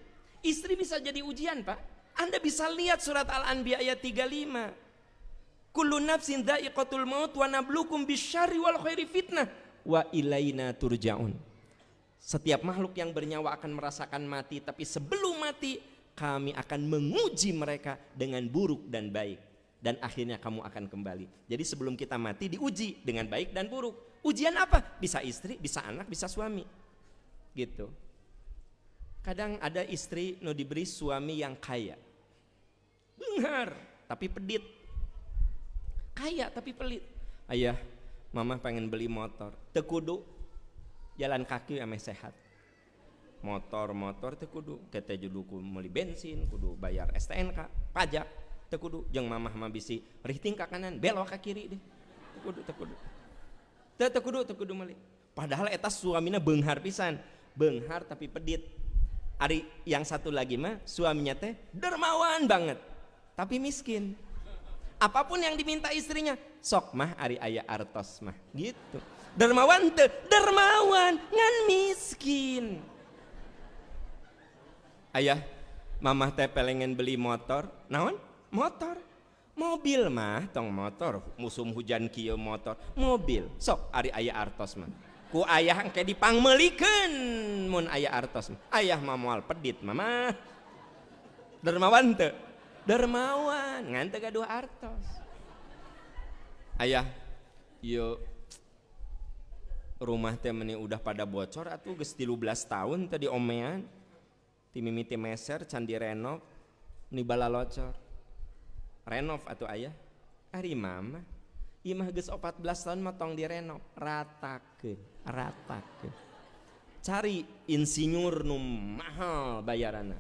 Istri bisa jadi ujian, Pak. Anda bisa lihat surat Al-Anbiya ayat 35. Kullu nafsin dha'iqatul maut wa nabluukum bisyarri wal khairi fitnah wa ilaina turja'un. Setiap makhluk yang bernyawa akan merasakan mati, tapi sebelum mati kami akan menguji mereka dengan buruk dan baik, dan akhirnya kamu akan kembali. Jadi sebelum kita mati diuji dengan baik dan buruk. Ujian apa? Bisa istri, bisa anak, bisa suami. Gitu. Kadang ada istri no diberi suami yang kaya, benar tapi pedit. Kaya tapi pelit. Ayah, mama pengen beli motor, teu kudu jalan kaki ame sehat. Motor teu kudu kita judu meuli bensin, kudu bayar STNK, pajak, teu kudu. Jeung mamah mah bisi rihting ka kanan, belok ka kiri deh. Teu kudu meuli. Padahal eta suamina beunghar pisan, beunghar tapi pedit. Ari yang satu lagi mah suaminya teh dermawan banget tapi miskin. Apapun yang diminta istrinya, sok mah ari aya artos mah gitu. Dermawan teh, dermawan ngan miskin. Ayah, mamah teh pelengen beli motor, naon? Motor Mobil mah tong motor, musim hujan kieu motor, mobil. Sok ari aya artos mah. Ku ayah engke dipangmeulikeun mun aya artos. Ayah mah moal pedit mah. Dermawan teu? Dermawan, ngan teu gaduh artos. Ayah, ieu rumah teh meuni udah pada bocor atuh geus 13 tahun teh diomean. Ti mimiti meser can direnov, ni bala locor. Renov atuh ayah. Ari mama, imah geus 14 tahun mah tong direnov, ratakeun. Cari insinyur nu mahal bayaranna.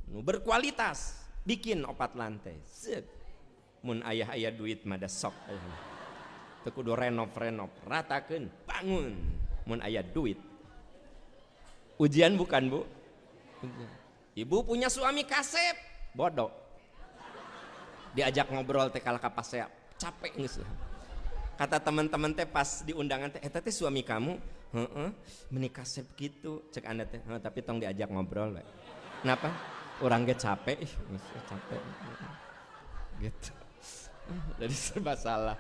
Nu berkualitas, bikin 4 lantai. Set. Mun ayah duit mah da sok ayah. Teu kudu renov, ratakeun, bangun. Mun aya duit. Ujian bukan, Bu? Ujian. Ibu punya suami kasep, bodoh. Diajak ngobrol teh kalah kapasea, capek geus. Kata teman-teman teh pas di undangan teh, eta teh suami kamu? Heeh, menikah kasep gitu. Cek Anda teh, tapi tong diajak ngobrol we. Kenapa? Orang ge capek, capek. Gitu. Jadi serba salah.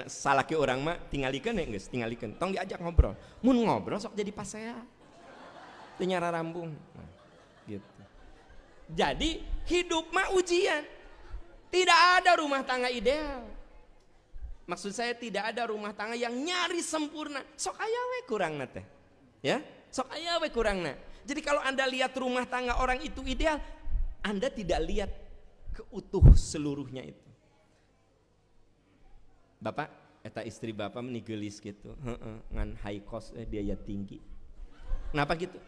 Salah ke orang mah tingalikeun ya geus, tingalikeun. Tong diajak ngobrol. Mun ngobrol sok jadi pasea. Teu nyara rambung. Nah, gitu. Jadi hidup mah ujian. Tidak ada rumah tangga ideal. Maksud saya tidak ada rumah tangga yang nyaris sempurna. Sok aya we kurangna teh. Ya? Sok aya we kurangna. Jadi kalau Anda lihat rumah tangga orang itu ideal, Anda tidak lihat keutuh seluruhnya itu. Bapak, eta istri Bapak meninggelis gitu. Ngan high cost biaya tinggi. Kenapa gitu?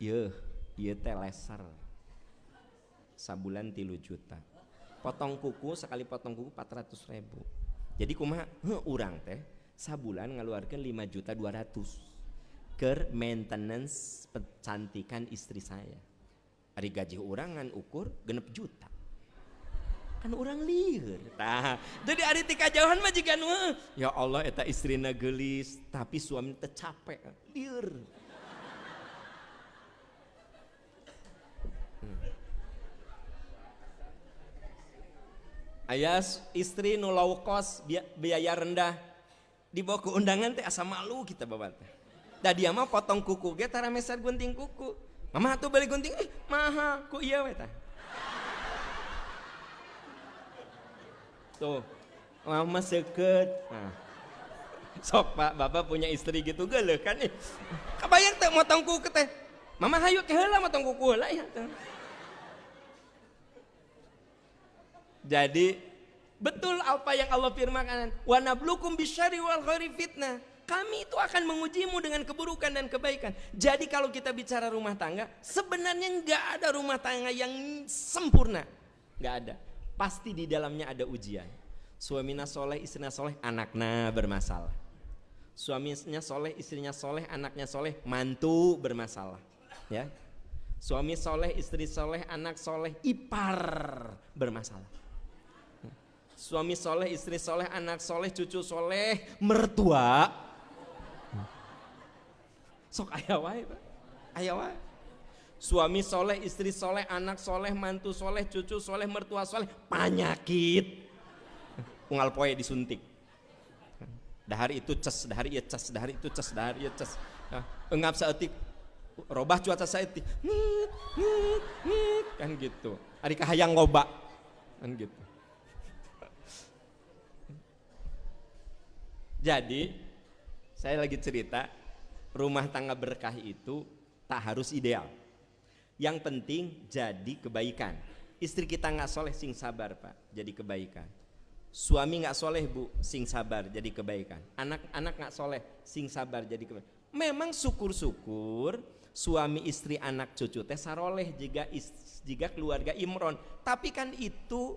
Ieu teh leser. Sabulan 3 juta. Potong kuku, sekali potong kuku 400.000. Jadi kumaha? Urang teh sabulan ngaluarkeun 5.200.000 keur maintenance kecantikan istri saya. Ari gaji urang ngan ukur 6 juta. Kan urang lieur. Tah, jadi ari ti kajauhan mah jiga nu ya Allah eta istrina geulis tapi suami teh capek. Lieur. Aya istri nu low cost biaya rendah dibawa ke undangan teh asa malu kita babat teh. Da dia mah potong kuku ge tara meser gunting kuku. Mama atuh beli gunting mahal ku ieu we tah. Tuh, mama seukeut. Nah. Sok Pak, Bapak punya istri gitu geuleuh kan. Kabayang teh motong kuku teh. Mama hayu ke heula motong kuku heula ya teh. Jadi betul apa yang Allah firmankan, wa nablukum bisyarri wal khairi fitnah. Kami itu akan mengujimu dengan keburukan dan kebaikan. Jadi kalau kita bicara rumah tangga, sebenarnya enggak ada rumah tangga yang sempurna. Enggak ada. Pasti di dalamnya ada ujian. Suaminya soleh, istrinya soleh, anaknya bermasalah. Suaminya soleh, istrinya soleh, anaknya soleh, mantu bermasalah. Ya. Suami soleh, istri soleh, anak soleh, ipar bermasalah. Suami soleh, istri soleh, anak soleh, cucu soleh, mertua. Sok aya wae, Pak. Aya wae. Suami soleh, istri soleh, anak soleh, mantu soleh, cucu soleh, mertua soleh, penyakit. Unggal poe disuntik. Dahar itu ces, dahar ieu ces, dahar itu ces, dahar ieu ces. Eungap saeutik robah cuaca saeutik. Kan gitu. Ari kahayang loba. Kan gitu. Jadi saya lagi cerita rumah tangga berkah itu tak harus ideal. Yang penting jadi kebaikan. Istri kita nggak soleh sing sabar Pak, jadi kebaikan. Suami nggak soleh Bu, sing sabar jadi kebaikan. Anak-anak nggak soleh, sing sabar jadi kebaikan. Memang syukur-syukur suami istri anak cucu teh saroleh jika keluarga imron. Tapi kan itu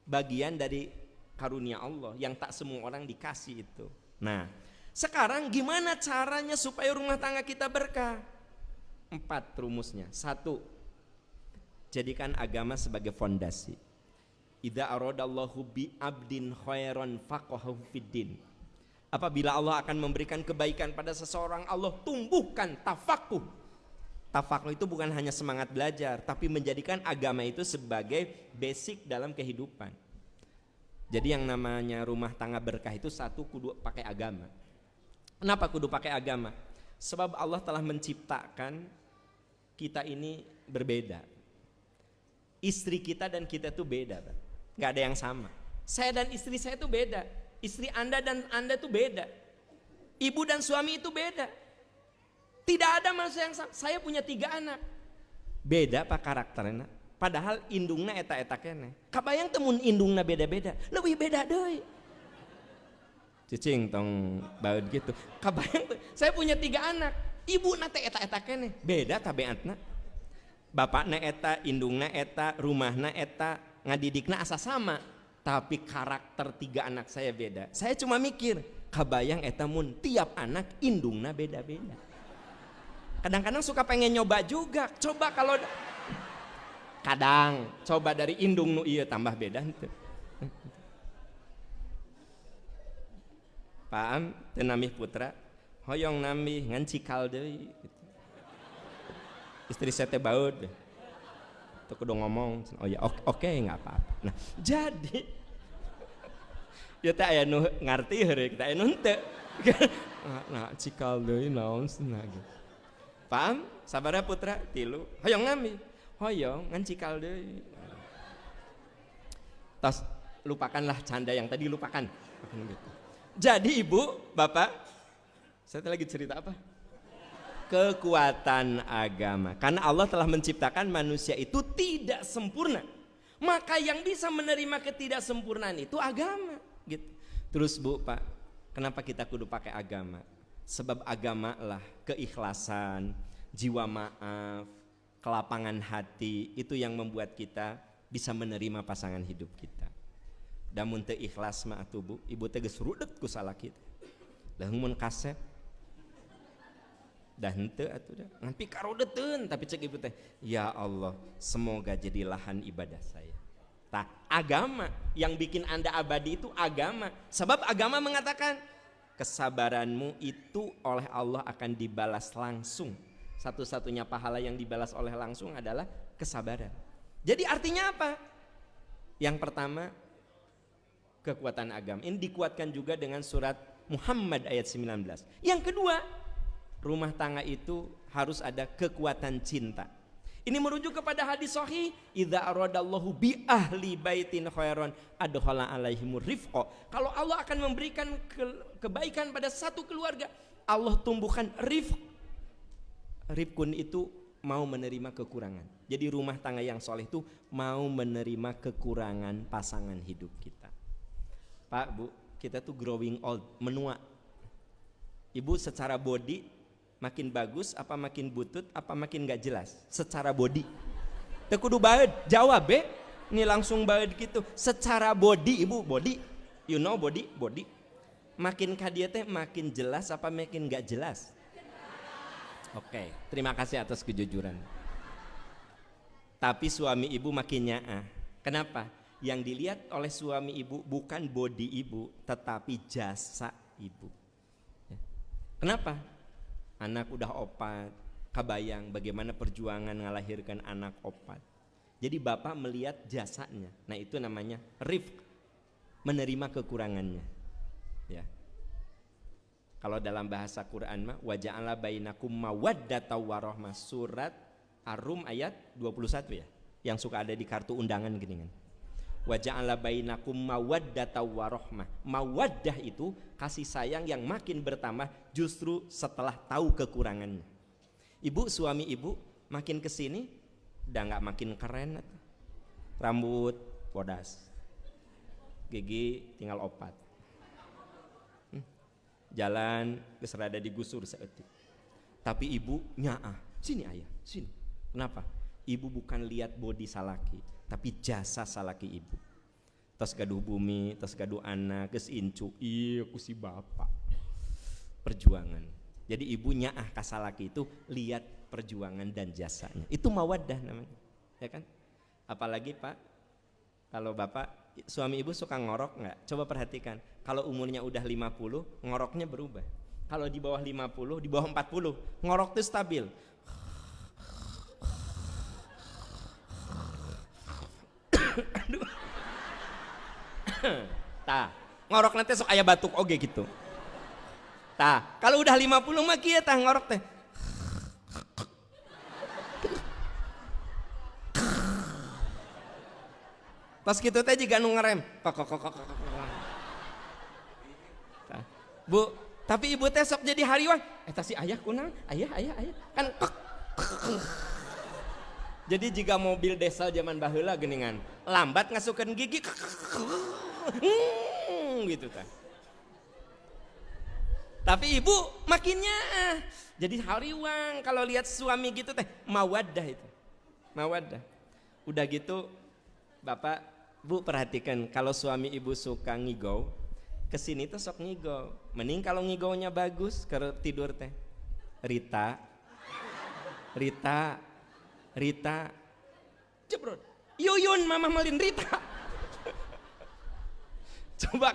bagian dari karunia Allah yang tak semua orang dikasih itu. Nah, sekarang gimana caranya supaya rumah tangga kita berkah? 4 rumusnya. 1, jadikan agama sebagai fondasi. Idza aradallahu bi abdin khairan faqahu fiddin. Apabila Allah akan memberikan kebaikan pada seseorang, Allah tumbuhkan tafakuh, Tafakkur itu bukan hanya semangat belajar, tapi menjadikan agama itu sebagai basic dalam kehidupan. Jadi yang namanya rumah tangga berkah itu satu kudu pakai agama. Kenapa kudu pakai agama? Sebab Allah telah menciptakan kita ini berbeda. Istri kita dan kita itu beda, Pak. Gak ada yang sama. Saya dan istri saya itu beda. Istri Anda dan Anda itu beda. Ibu dan suami itu beda. Tidak ada manusia yang sama. Saya punya 3 anak. Beda Pak karakternya. Padahal indungna eta-eta kene. Kabayang temun indungna beda-beda. Lebih beda deui. Cicing tong baud gitu. Kabayang saya punya 3 anak. Ibu nate eta-eta kene. Beda tabiatna. Bapakna eta, indungna eta, rumahna eta, ngadidikna asa sama. Tapi karakter 3 anak saya beda. Saya cuma mikir, kabayang eta mun tiap anak indungna beda-beda. Kadang-kadang suka pengen nyoba juga. Coba kalau kadang coba dari indung nu ieu tambah beda henteu. Paham teu namih putra, hoyong namih ngan cikal deui gitu. Istri saya teh baud. Tuh kudu ngomong, oh ya oke enggak apa-apa. Nah, jadi ya teh aya nu ngarti heureuy, teh anu henteu. Nah, cikal deui naon cenah gitu. Paham? Sabaraha putra? 3. Hoyong nami. Hoyong ngan cikal deui. Tas lupakanlah canda yang tadi, lupakan. Gitu. Jadi ibu, bapak, saya lagi cerita apa? Kekuatan agama. Karena Allah telah menciptakan manusia itu tidak sempurna. Maka yang bisa menerima ketidaksempurnaan itu agama. Gitu. Terus bu, pak, kenapa kita kudu pakai agama? Sebab agama lah keikhlasan, jiwa maaf, kelapangan hati itu yang membuat kita bisa menerima pasangan hidup kita. Da mun teu ikhlas mah atuh bu, ibu teh geus rudet ku salaki teh. Da mun kasep dah henteu atuh dah. Ngampi karudeteun tapi cek ibu teh, ya Allah, semoga jadi lahan ibadah saya. Tah, agama yang bikin Anda abadi itu agama. Sebab agama mengatakan kesabaranmu itu oleh Allah akan dibalas langsung. Satu-satunya pahala yang dibalas oleh langsung adalah kesabaran. Jadi artinya apa? Yang pertama, kekuatan agama. Ini dikuatkan juga dengan surat Muhammad ayat 19. Yang kedua, rumah tangga itu harus ada kekuatan cinta. Ini merujuk kepada hadis sahih, idza aradallahu bi ahli baitin khairan adkhala alaihimur rifqa. Kalau Allah akan memberikan kebaikan pada satu keluarga, Allah tumbuhkan rifq. Rifqun itu mau menerima kekurangan. Jadi rumah tangga yang soleh itu mau menerima kekurangan pasangan hidup kita. Pak, Bu, kita tuh growing old, menua. Ibu secara body makin bagus apa makin butut apa makin gak jelas secara body? Teu kudu baeud, jawab be. Ini langsung baeud gitu. Secara body, ibu, body. You know body? Makin ka dia teh makin jelas apa makin gak jelas? Oke, terima kasih atas kejujuran. Tapi suami ibu makin nyaah. Kenapa? Yang dilihat oleh suami ibu bukan body ibu, tetapi jasa ibu. Kenapa? Anak udah opat, kabayang bagaimana perjuangan ngelahirkan anak opat. Jadi bapak melihat jasanya. Nah itu namanya rifq, menerima kekurangannya. Ya. Kalau dalam bahasa Quran mah wa ja'ala bainakum mawaddatan warahmah, surat Ar-Rum ayat 21 ya. Yang suka ada di kartu undangan gini kan. Wa ja'ala bainakum mawaddatan warahmah. Mawaddah itu kasih sayang yang makin bertambah justru setelah tahu kekurangannya. Ibu, suami ibu makin kesini udah nggak makin keren, rambut bodas, gigi tinggal opat, jalan geus rada digusur saeutik. Tapi ibu nyaah, sini ayah, sini. Kenapa? Ibu bukan lihat body salaki, tapi jasa salaki ibu. Tos gaduh bumi, tos gaduh anak, geus incu, iya ku si bapak. Perjuangan. Jadi ibu nyaah ka salaki itu lihat perjuangan dan jasanya. Itu mawaddah namanya. Ya kan? Apalagi Pak, kalau bapak, suami ibu suka ngorok nggak? Coba perhatikan. Kalau umurnya udah 50, ngoroknya berubah. Kalau di bawah 50, di bawah 40, ngorok tuh stabil. Tah, ngorok nanti sok aya batuk oge gitu. Tah, kalau udah 50 mah kieu tah ngorok teh. Pas gitu teh juga nu ngerem. Tah. Bu, tapi ibu teh sok jadi hariwang. Eta si ayah kunang, ayah. Kan jadi jika mobil desa zaman baheula geuningan, lambat ngasukeun gigi. Gitu kan. Tapi ibu makinnya jadi hariwang kalau lihat suami gitu teh, mawaddah itu. Mawaddah. Udah gitu Bapak, Bu perhatikan kalau suami ibu suka ngigau, kesini tuh sok ngigau. Mending kalau ngigaunya bagus, ke tidur teh. Rita. Jebrot. Yuyun mama malin Rita. Coba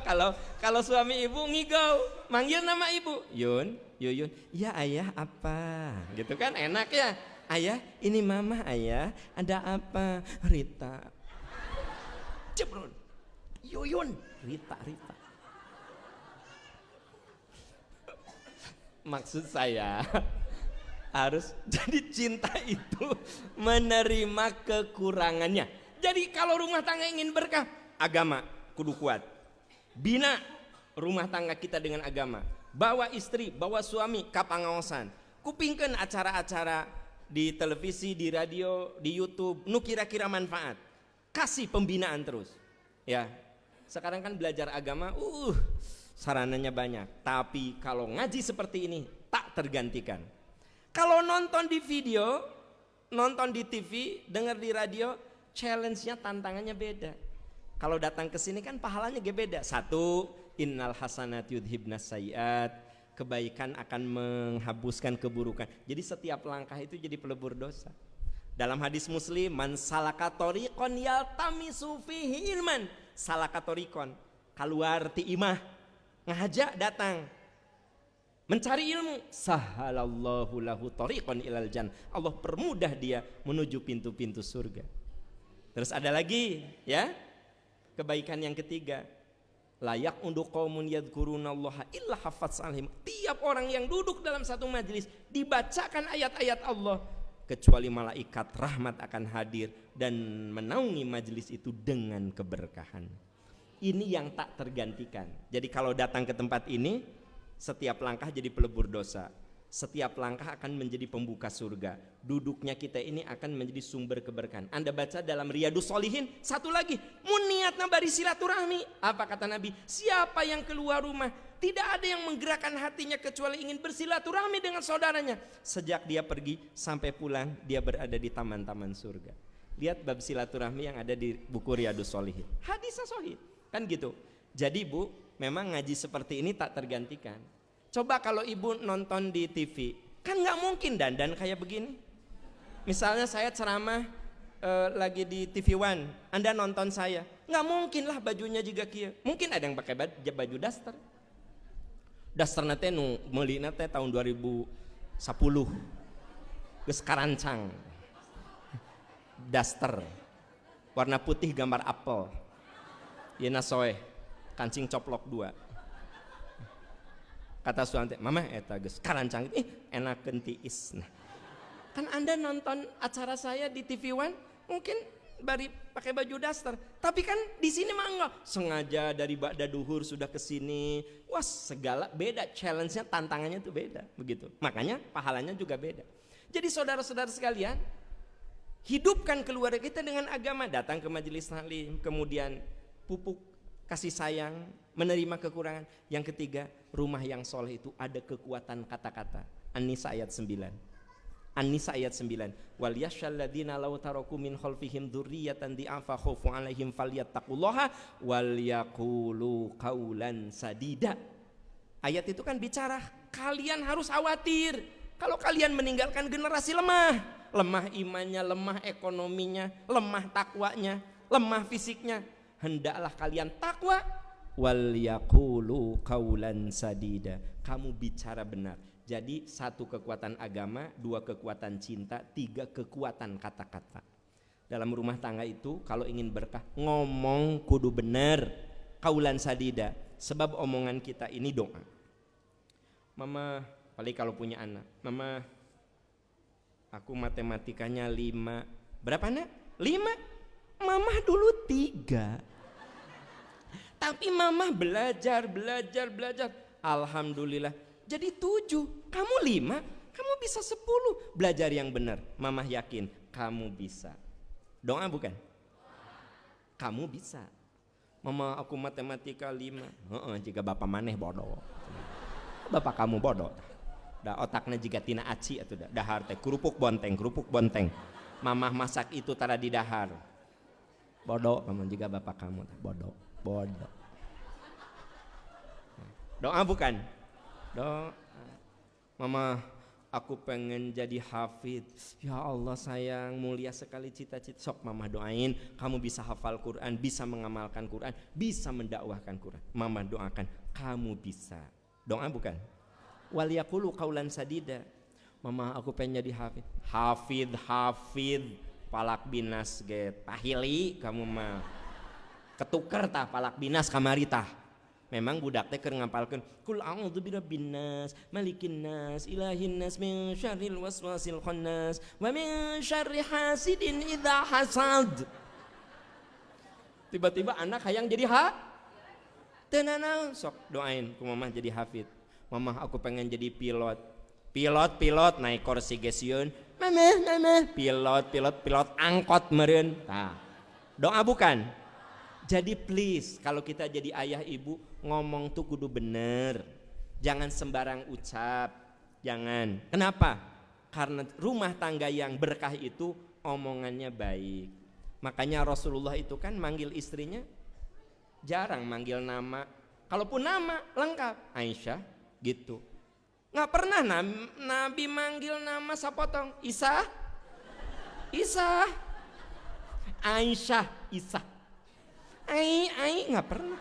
kalau suami ibu ngigau, manggil nama ibu, Yuyun, ya ayah apa? Gitu kan enak ya. Ayah, ini mama ayah, ada apa? Rita. Jebrot. Yuyun, Rita. Maksud saya harus jadi cinta itu menerima kekurangannya. Jadi kalau rumah tangga ingin berkah, agama kudu kuat. Bina rumah tangga kita dengan agama. Bawa istri, bawa suami ka pangaosan. Kupingkeun acara-acara di televisi, di radio, di YouTube, nu kira-kira manfaat. Kasih pembinaan terus. Ya. Sekarang kan belajar agama, sarananya banyak. Tapi kalau ngaji seperti ini tak tergantikan. Kalau nonton di video, nonton di TV, dengar di radio, challenge-nya, tantangannya beda. Kalau datang ke sini kan pahalanya beda. Satu, innal hasanat yudhibnas sayiat, kebaikan akan menghapuskan keburukan. Jadi setiap langkah itu jadi pelebur dosa. Dalam hadis Muslim, man salaka tariqan yaltamisu fihi ilman, salaka tariqan, keluar ti imah, ngajak datang mencari ilmu, sahalallahu lahu tariqan ilal jannah. Allah permudah dia menuju pintu-pintu surga. Terus ada lagi ya, kebaikan yang ketiga, layak untuk qaumun yadhkurunallaha illa haffaz alaihim. Tiap orang yang duduk dalam satu majelis dibacakan ayat-ayat Allah, kecuali malaikat rahmat akan hadir dan menaungi majelis itu dengan keberkahan. Ini yang tak tergantikan. Jadi kalau datang ke tempat ini, setiap langkah jadi pelebur dosa. Setiap langkah akan menjadi pembuka surga. Duduknya kita ini akan menjadi sumber keberkahan. Anda baca dalam Riyadus Shalihin, satu lagi, muniatna bari silaturahmi. Apa kata Nabi? Siapa yang keluar rumah, tidak ada yang menggerakkan hatinya kecuali ingin bersilaturahmi dengan saudaranya. Sejak dia pergi sampai pulang, dia berada di taman-taman surga. Lihat bab silaturahmi yang ada di buku Riyadus Shalihin. Hadisnya sahih. Kan gitu. Jadi Bu, memang ngaji seperti ini tak tergantikan. Coba kalau ibu nonton di TV, kan nggak mungkin dandan kayak begini. Misalnya saya ceramah lagi di TV One, Anda nonton saya, nggak mungkin lah bajunya juga kia. Mungkin ada yang pakai baju daster. Daster nate nu meuli nate tahun 2010, geus karancang. Daster, warna putih gambar apel. Yeuna soeh, kancing coplok 2. Kata suami, mama eta geus karancang, enakeun tiis. Nah, kan Anda nonton acara saya di TV One, mungkin bari pakai baju daster, tapi kan di sini mah enggak, sengaja dari Ba'da Duhur sudah ke sini. Wah, segala beda, challenge-nya, tantangannya itu beda, begitu. Makanya pahalanya juga beda. Jadi saudara-saudara sekalian, hidupkan keluarga kita dengan agama, datang ke majelis taklim, kemudian pupuk kasih sayang, menerima kekurangan. Yang ketiga, rumah yang soleh itu ada kekuatan kata-kata. An-Nisa ayat 9. An-Nisa ayat 9. Wal yasyalladzina law taraku min khalfihim dzurriyyatan di'afa khaufu 'alaihim falyattaqullaha wal yaqulu qaulan sadida. Ayat itu kan bicara kalian harus khawatir kalau kalian meninggalkan generasi lemah. Lemah imannya, lemah ekonominya, lemah takwanya, lemah fisiknya. Hendaklah kalian takwa, wal yaqulu qaulan sadida. Kamu bicara benar. Jadi satu kekuatan agama, dua kekuatan cinta, tiga kekuatan kata-kata. dalam rumah tangga itu kalau ingin berkah ngomong kudu bener, kaulan sadida, sebab omongan kita ini doa. Mama, paling kalau punya anak, mama, aku matematikanya 5. Berapa nak? 5. Mama dulu 3. Tapi mama belajar. Alhamdulillah jadi 7. Kamu 5, kamu bisa 10. Belajar yang benar. Mama yakin kamu bisa. Doa bukan? Kamu bisa. Mama, aku matematika 5. Jika bapak maneh bodoh. Bapak kamu bodoh. Dah otaknya juga tina aci atau dahar teh kerupuk bonteng. Mamah masak itu tara di dahar. Bodoh kamu juga bapak kamu bodoh. Doa bukan? Doa. Mama, aku pengen jadi hafidz. Ya Allah sayang, mulia sekali cita-cita. Sok mama doain kamu bisa hafal Quran, bisa mengamalkan Quran, bisa mendakwahkan Quran. Mama doakan kamu bisa. Doa bukan? Wal yaqulu qaulan sadida. Mama, aku pengen jadi hafid. Palak binas ge tahili kamu mah. Ketuker tah palak binas kamari tah. Memang budak teh keur ngapalkeun kul a'udzu birabbin nas, malikin nas, ilahin nas, min syarril waswasil khannas, wa min syarri hasidin idza hasad. Tiba-tiba anak hayang jadi teu naon sok doain ku mama jadi hafid. Mama, aku pengen jadi pilot naik kursi gesieun. Mama, pilot angkot meureun. Tah. Doa bukan? Jadi please, kalau kita jadi ayah ibu ngomong tuh kudu bener, jangan sembarang ucap, jangan. Kenapa? Karena rumah tangga yang berkah itu omongannya baik. Makanya Rasulullah itu kan manggil istrinya jarang manggil nama. Kalaupun nama lengkap Aisyah gitu. Nggak pernah Nabi manggil nama sapotong. Isa, Aisyah, Isa. Ai nggak pernah.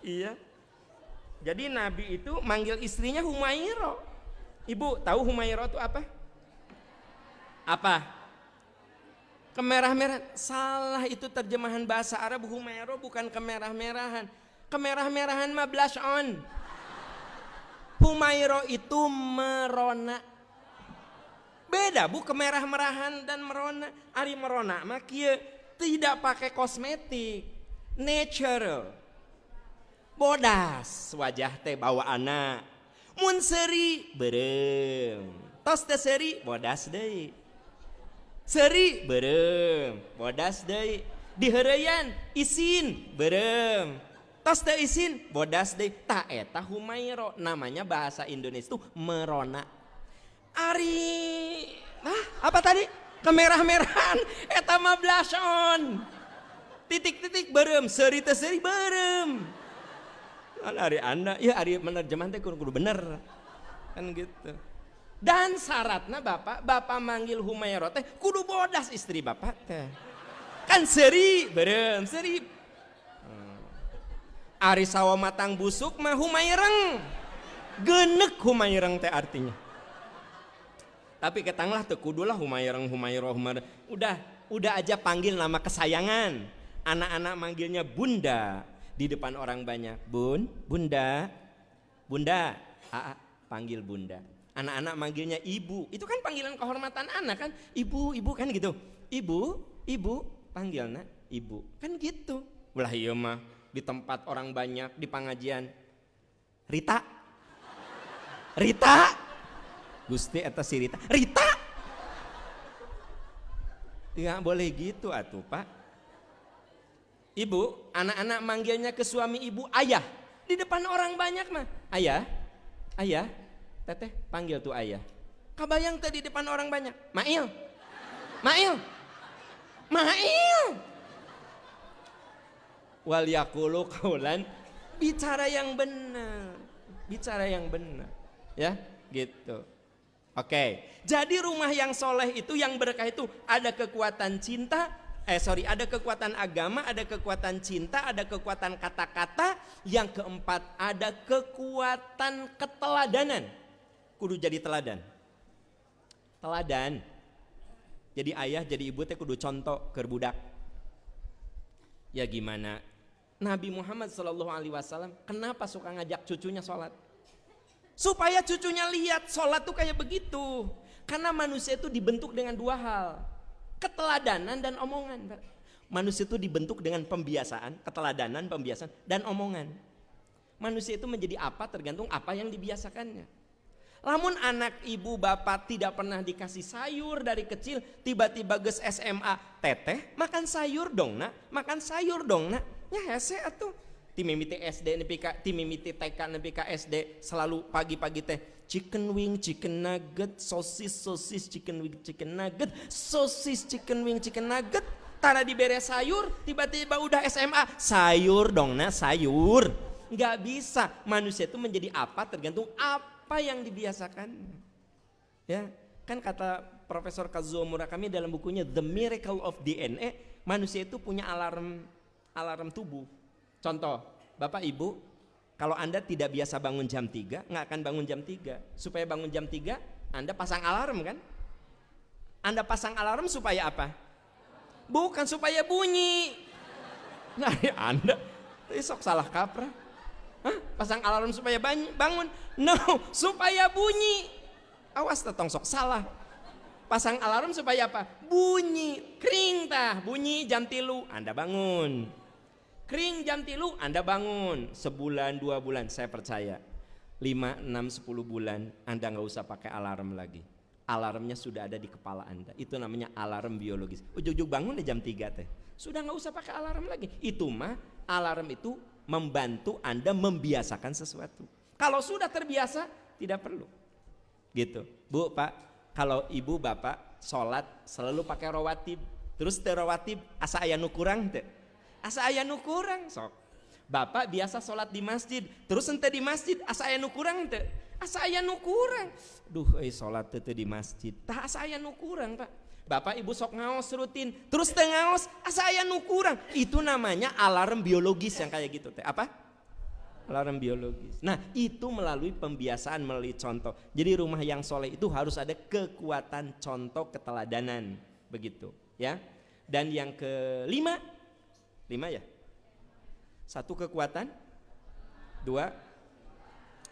Iya. Jadi Nabi itu manggil istrinya Humairo. Ibu tahu Humairo itu apa? Apa? Kemerah-merahan. Salah, itu terjemahan bahasa Arab. Humairo bukan kemerah-merahan. Kemerah-merahan mah blush on. Humairo itu merona. Beda bu kemerah-merahan dan merona. Ari merona mah kieu tidak pakai kosmetik, natural. Bodas wajah teh bawaana. Mun seuri beureum. Tos teh seuri bodas deui. Seuri beureum, bodas deui. Diheureyan isin beureum. Tos teh isin bodas deui. Tah eta Humairo, namanya bahasa Indonesia tuh merona. Ari apa tadi? Kemerah-merahan eta mah blush on. Titik-titik beureum, seuri teh seuri beureum. Kan ari Anda, ya ari menerjemahan teh kudu bener. Kan gitu. Dan syaratna bapak manggil Humairo teh kudu bodas istri bapak teh. Kan seuri beureum, seuri. Ari sawo matang busuk mah Humaireng. Geuneuk Humaireng teh artinya. Tapi ketanglah teu kudulah Humaireng, Humairo. Udah aja panggil nama kesayangan. Anak-anak manggilnya Bunda di depan orang banyak. Bunda. Panggil Bunda. Anak-anak manggilnya Ibu. Itu kan panggilan kehormatan anak kan. Ibu kan gitu. Ibu panggilnya Ibu. Kan gitu. Ulah ieu mah di tempat orang banyak di pengajian. Rita. Gusti eta si Rita. Tidak boleh gitu atuh Pak. Ibu, anak-anak manggilnya ke suami ibu ayah. Di depan orang banyak mah. Ayah, teteh panggil tuh ayah. Kabayang teh di depan orang banyak. Mail. Wal yaqulu qaulan, bicara yang benar. Ya, gitu. Oke, jadi rumah yang soleh itu, yang berkah itu ada kekuatan cinta, ada kekuatan agama, ada kekuatan cinta, ada kekuatan kata-kata. Yang keempat ada kekuatan keteladanan. Kudu jadi teladan. Jadi ayah, jadi ibu teh kudu contoh ke budak. Ya gimana? Nabi Muhammad SAW kenapa suka ngajak cucunya sholat? Supaya cucunya lihat sholat tuh kayak begitu. Karena manusia itu dibentuk dengan dua hal, keteladanan dan omongan. Manusia itu dibentuk dengan pembiasaan, keteladanan, pembiasaan, dan omongan. Manusia itu menjadi apa tergantung apa yang dibiasakannya. Lamun anak ibu bapak tidak pernah dikasih sayur dari kecil, tiba-tiba ges SMA, teteh makan sayur dong nak, makan sayur dong nak. Ya hese atuh. Timimiti SD nepika, timimiti TK nepika SD selalu pagi-pagi teh chicken wing, chicken nugget, sosis, chicken wing, chicken nugget, sosis, chicken wing, chicken nugget. Tara dibere sayur, tiba-tiba udah SMA, sayur dong nak, sayur. Nggak bisa. Manusia itu menjadi apa tergantung apa yang dibiasakan. Ya, kan kata Profesor Kazuo Murakami dalam bukunya The Miracle of DNA, manusia itu punya alarm tubuh. Contoh, Bapak Ibu, kalau Anda tidak biasa bangun jam 3, nggak akan bangun jam 3. Supaya bangun jam 3, Anda pasang alarm kan? Anda pasang alarm supaya apa? Bukan supaya bunyi. Nah, Anda sok salah kaprah. Hah? Pasang alarm supaya bangun? No, supaya bunyi. Awas tetong sok salah. Pasang alarm supaya apa? Bunyi, kring tah, bunyi jam 3, Anda bangun. Kring jam 3, Anda bangun. Sebulan, 2 bulan, saya percaya 5, 6, 10 bulan Anda nggak usah pakai alarm lagi. Alarmnya sudah ada di kepala Anda. Itu namanya alarm biologis. Ujug-ujug bangun di jam 3 teh, sudah nggak usah pakai alarm lagi. Itu mah alarm itu membantu Anda membiasakan sesuatu. Kalau sudah terbiasa tidak perlu. Gitu. Bu, Pak, kalau ibu bapak sholat selalu pakai rawatib, terus teh rawatib asa aya nu kurang teh, asa aya nu kurang sok. Bapak biasa sholat di masjid, terus ente di masjid asa aya nu kurang teh, asa aya nu kurang. Duh, sholat teh di masjid, tah asa aya nu kurang Pak. Bapak ibu sok ngaos rutin, terus teh ngaos asa aya nu kurang. Itu namanya alarm biologis yang kayak gitu teh. Apa? Alarm biologis. Nah, itu melalui pembiasaan, melalui contoh. Jadi rumah yang soleh itu harus ada kekuatan contoh keteladanan, begitu, ya. Dan yang kelima, 5 ya. 1 kekuatan, 2,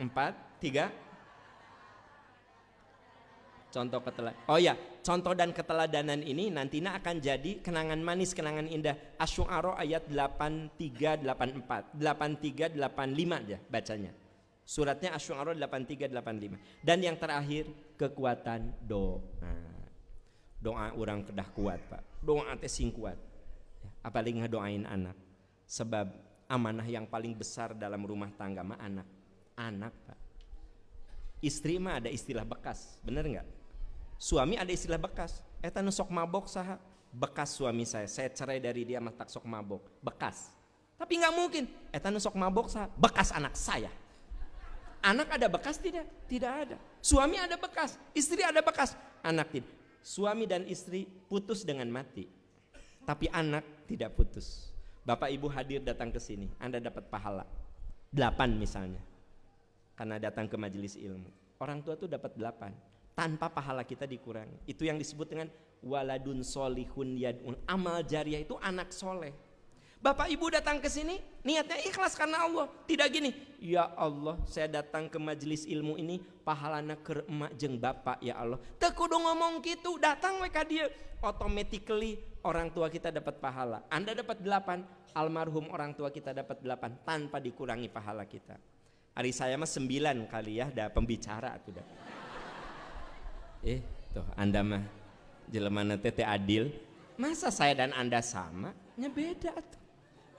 4, 3. Contoh keteladanan. Oh ya, contoh dan keteladanan ini nantinya akan jadi kenangan manis, kenangan indah. Asy-Syu'ara ayat 83, 84, 83, 85 aja bacanya. Suratnya Asy-Syu'ara 83, 85. Dan yang terakhir, kekuatan doa. Doa orang kedah kuat Pak. Doa teh sing kuat. Apalagi ngedoain anak. Sebab amanah yang paling besar dalam rumah tangga mah anak. Anak Pak. Istri mah ada istilah bekas, bener nggak? Suami ada istilah bekas. Eta nu sok mabok saha? Bekas suami saya cerai dari dia mah tak sok mabok. Bekas. Tapi nggak mungkin. Eta nu sok mabok saha? Bekas anak saya. Anak ada bekas tidak? Tidak ada. Suami ada bekas, istri ada bekas, anak tidak. Suami dan istri putus dengan mati. Tapi anak tidak putus. Bapak ibu hadir datang ke sini, Anda dapat pahala 8 misalnya. Karena datang ke majelis ilmu. Orang tua tuh dapat 8. Tanpa pahala kita dikurangi. Itu yang disebut dengan waladun solihun yad'un. Amal jariah itu anak soleh. Bapak ibu datang ke sini niatnya ikhlas karena Allah. Tidak gini, ya Allah saya datang ke majelis ilmu ini pahalana keur emak jeung bapak ya Allah. Teu kudu ngomong gitu, datang we ka dieu. Automatically orang tua kita dapat pahala. Anda dapat 8, almarhum orang tua kita dapat 8 tanpa dikurangi pahala kita. Hari saya mah 9 kali ya, dah pembicara tuh dah. Tuh Anda mah jelema teh adil. Masa saya dan Anda sama? Nya beda tuh.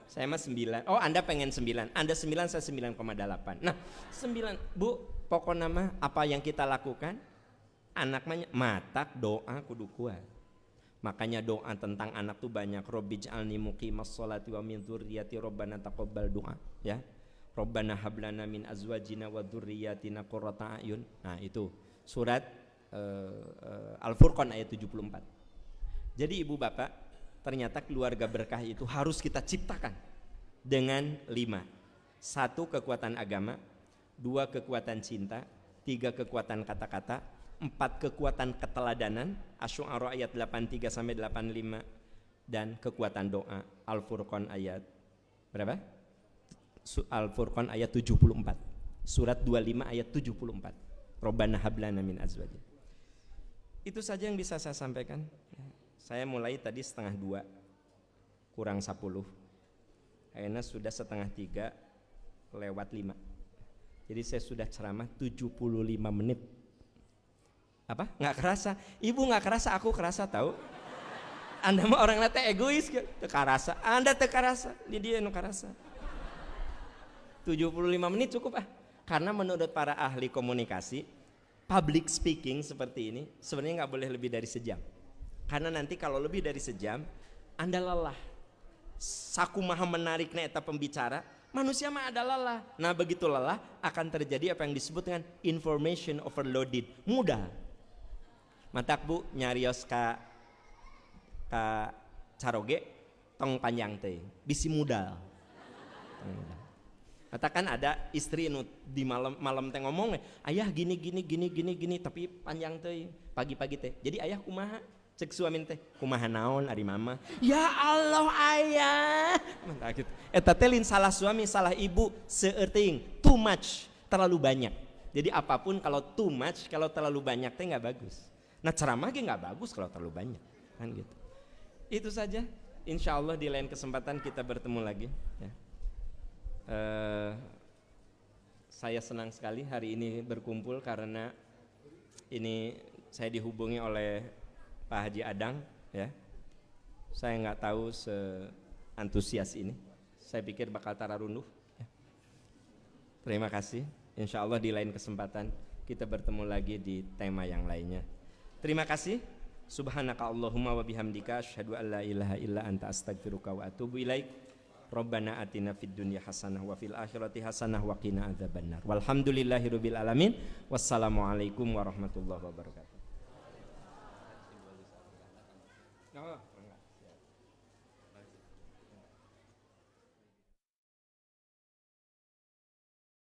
Saya mah 9. Oh, Anda pengen 9. Anda 9, saya 9,8. Nah, 9. Bu, pokoknya mah apa yang kita lakukan anak mah matak doa kudu kuat. Makanya doa tentang anak tuh banyak. Robbij'alni muqimas sholati wa min dzurriyyati rabbana taqabbal du'a, ya. Rabbana hablana min azwajina wa dzurriyyatina qurrata a'yun. Nah, itu surat Al-Furqan ayat 74. Jadi ibu bapak, ternyata keluarga berkah itu harus kita ciptakan dengan 5. 1 kekuatan agama, 2 kekuatan cinta, 3 kekuatan kata-kata, 4 kekuatan keteladanan, Asy-Syu'ara ayat 83 sampai 85, dan kekuatan doa, Al-Furqan ayat berapa? Al-Furqan ayat 74. Surat 25 ayat 74. Robbana hablana min azwajina. Itu saja yang bisa saya sampaikan. Saya mulai tadi 1:30 kurang 10. Akhirnya sudah 2:30 lewat 5. Jadi saya sudah ceramah 75 menit. Apa? Nggak kerasa? Ibu nggak kerasa, aku kerasa tahu. Anda mah orang nate egois, teka rasa. Anda teka rasa, dia nu karasa. 75 menit cukup Karena menurut para ahli komunikasi, public speaking seperti ini sebenarnya nggak boleh lebih dari sejam. Karena nanti kalau lebih dari sejam, Anda lelah. Saku maha menarik eta pembicara, manusia mah ada lelah. Nah begitu lelah akan terjadi apa yang disebut dengan information overloaded. Mudah. Matak bu nyarios ka caroge tong panjang teh, bisi modal. Katakan ada istri nu di malam teh ngomong, ayah gini tapi panjang teh pagi-pagi teh. Jadi ayah kumaha? Cek suami teh, kumaha naon ari mama? Ya Allah ayah. Mantap gitu. Eta teh lin salah suami, salah ibu, seueuting, too much, terlalu banyak. Jadi apapun kalau too much, kalau terlalu banyak teh nggak bagus. Nah ceramah ge nggak bagus kalau terlalu banyak, kan gitu. Itu saja. Insya Allah di lain kesempatan kita bertemu lagi. Ya. Saya senang sekali hari ini berkumpul karena ini saya dihubungi oleh Pak Haji Adang. Ya. Saya nggak tahu seantusias ini. Saya pikir bakal tararunduh. Ya. Terima kasih. Insya Allah di lain kesempatan kita bertemu lagi di tema yang lainnya. Terima kasih. Subhanaka Allahumma wa bihamdika asyhadu an la ilaha illa anta astaghfiruka wa atubu ilaik. Rabbana atina fid dunya hasanah wa fil akhirati hasanah wa qina adzabannar. Walhamdulillahirabbil alamin. Wassalamualaikum warahmatullahi wabarakatuh.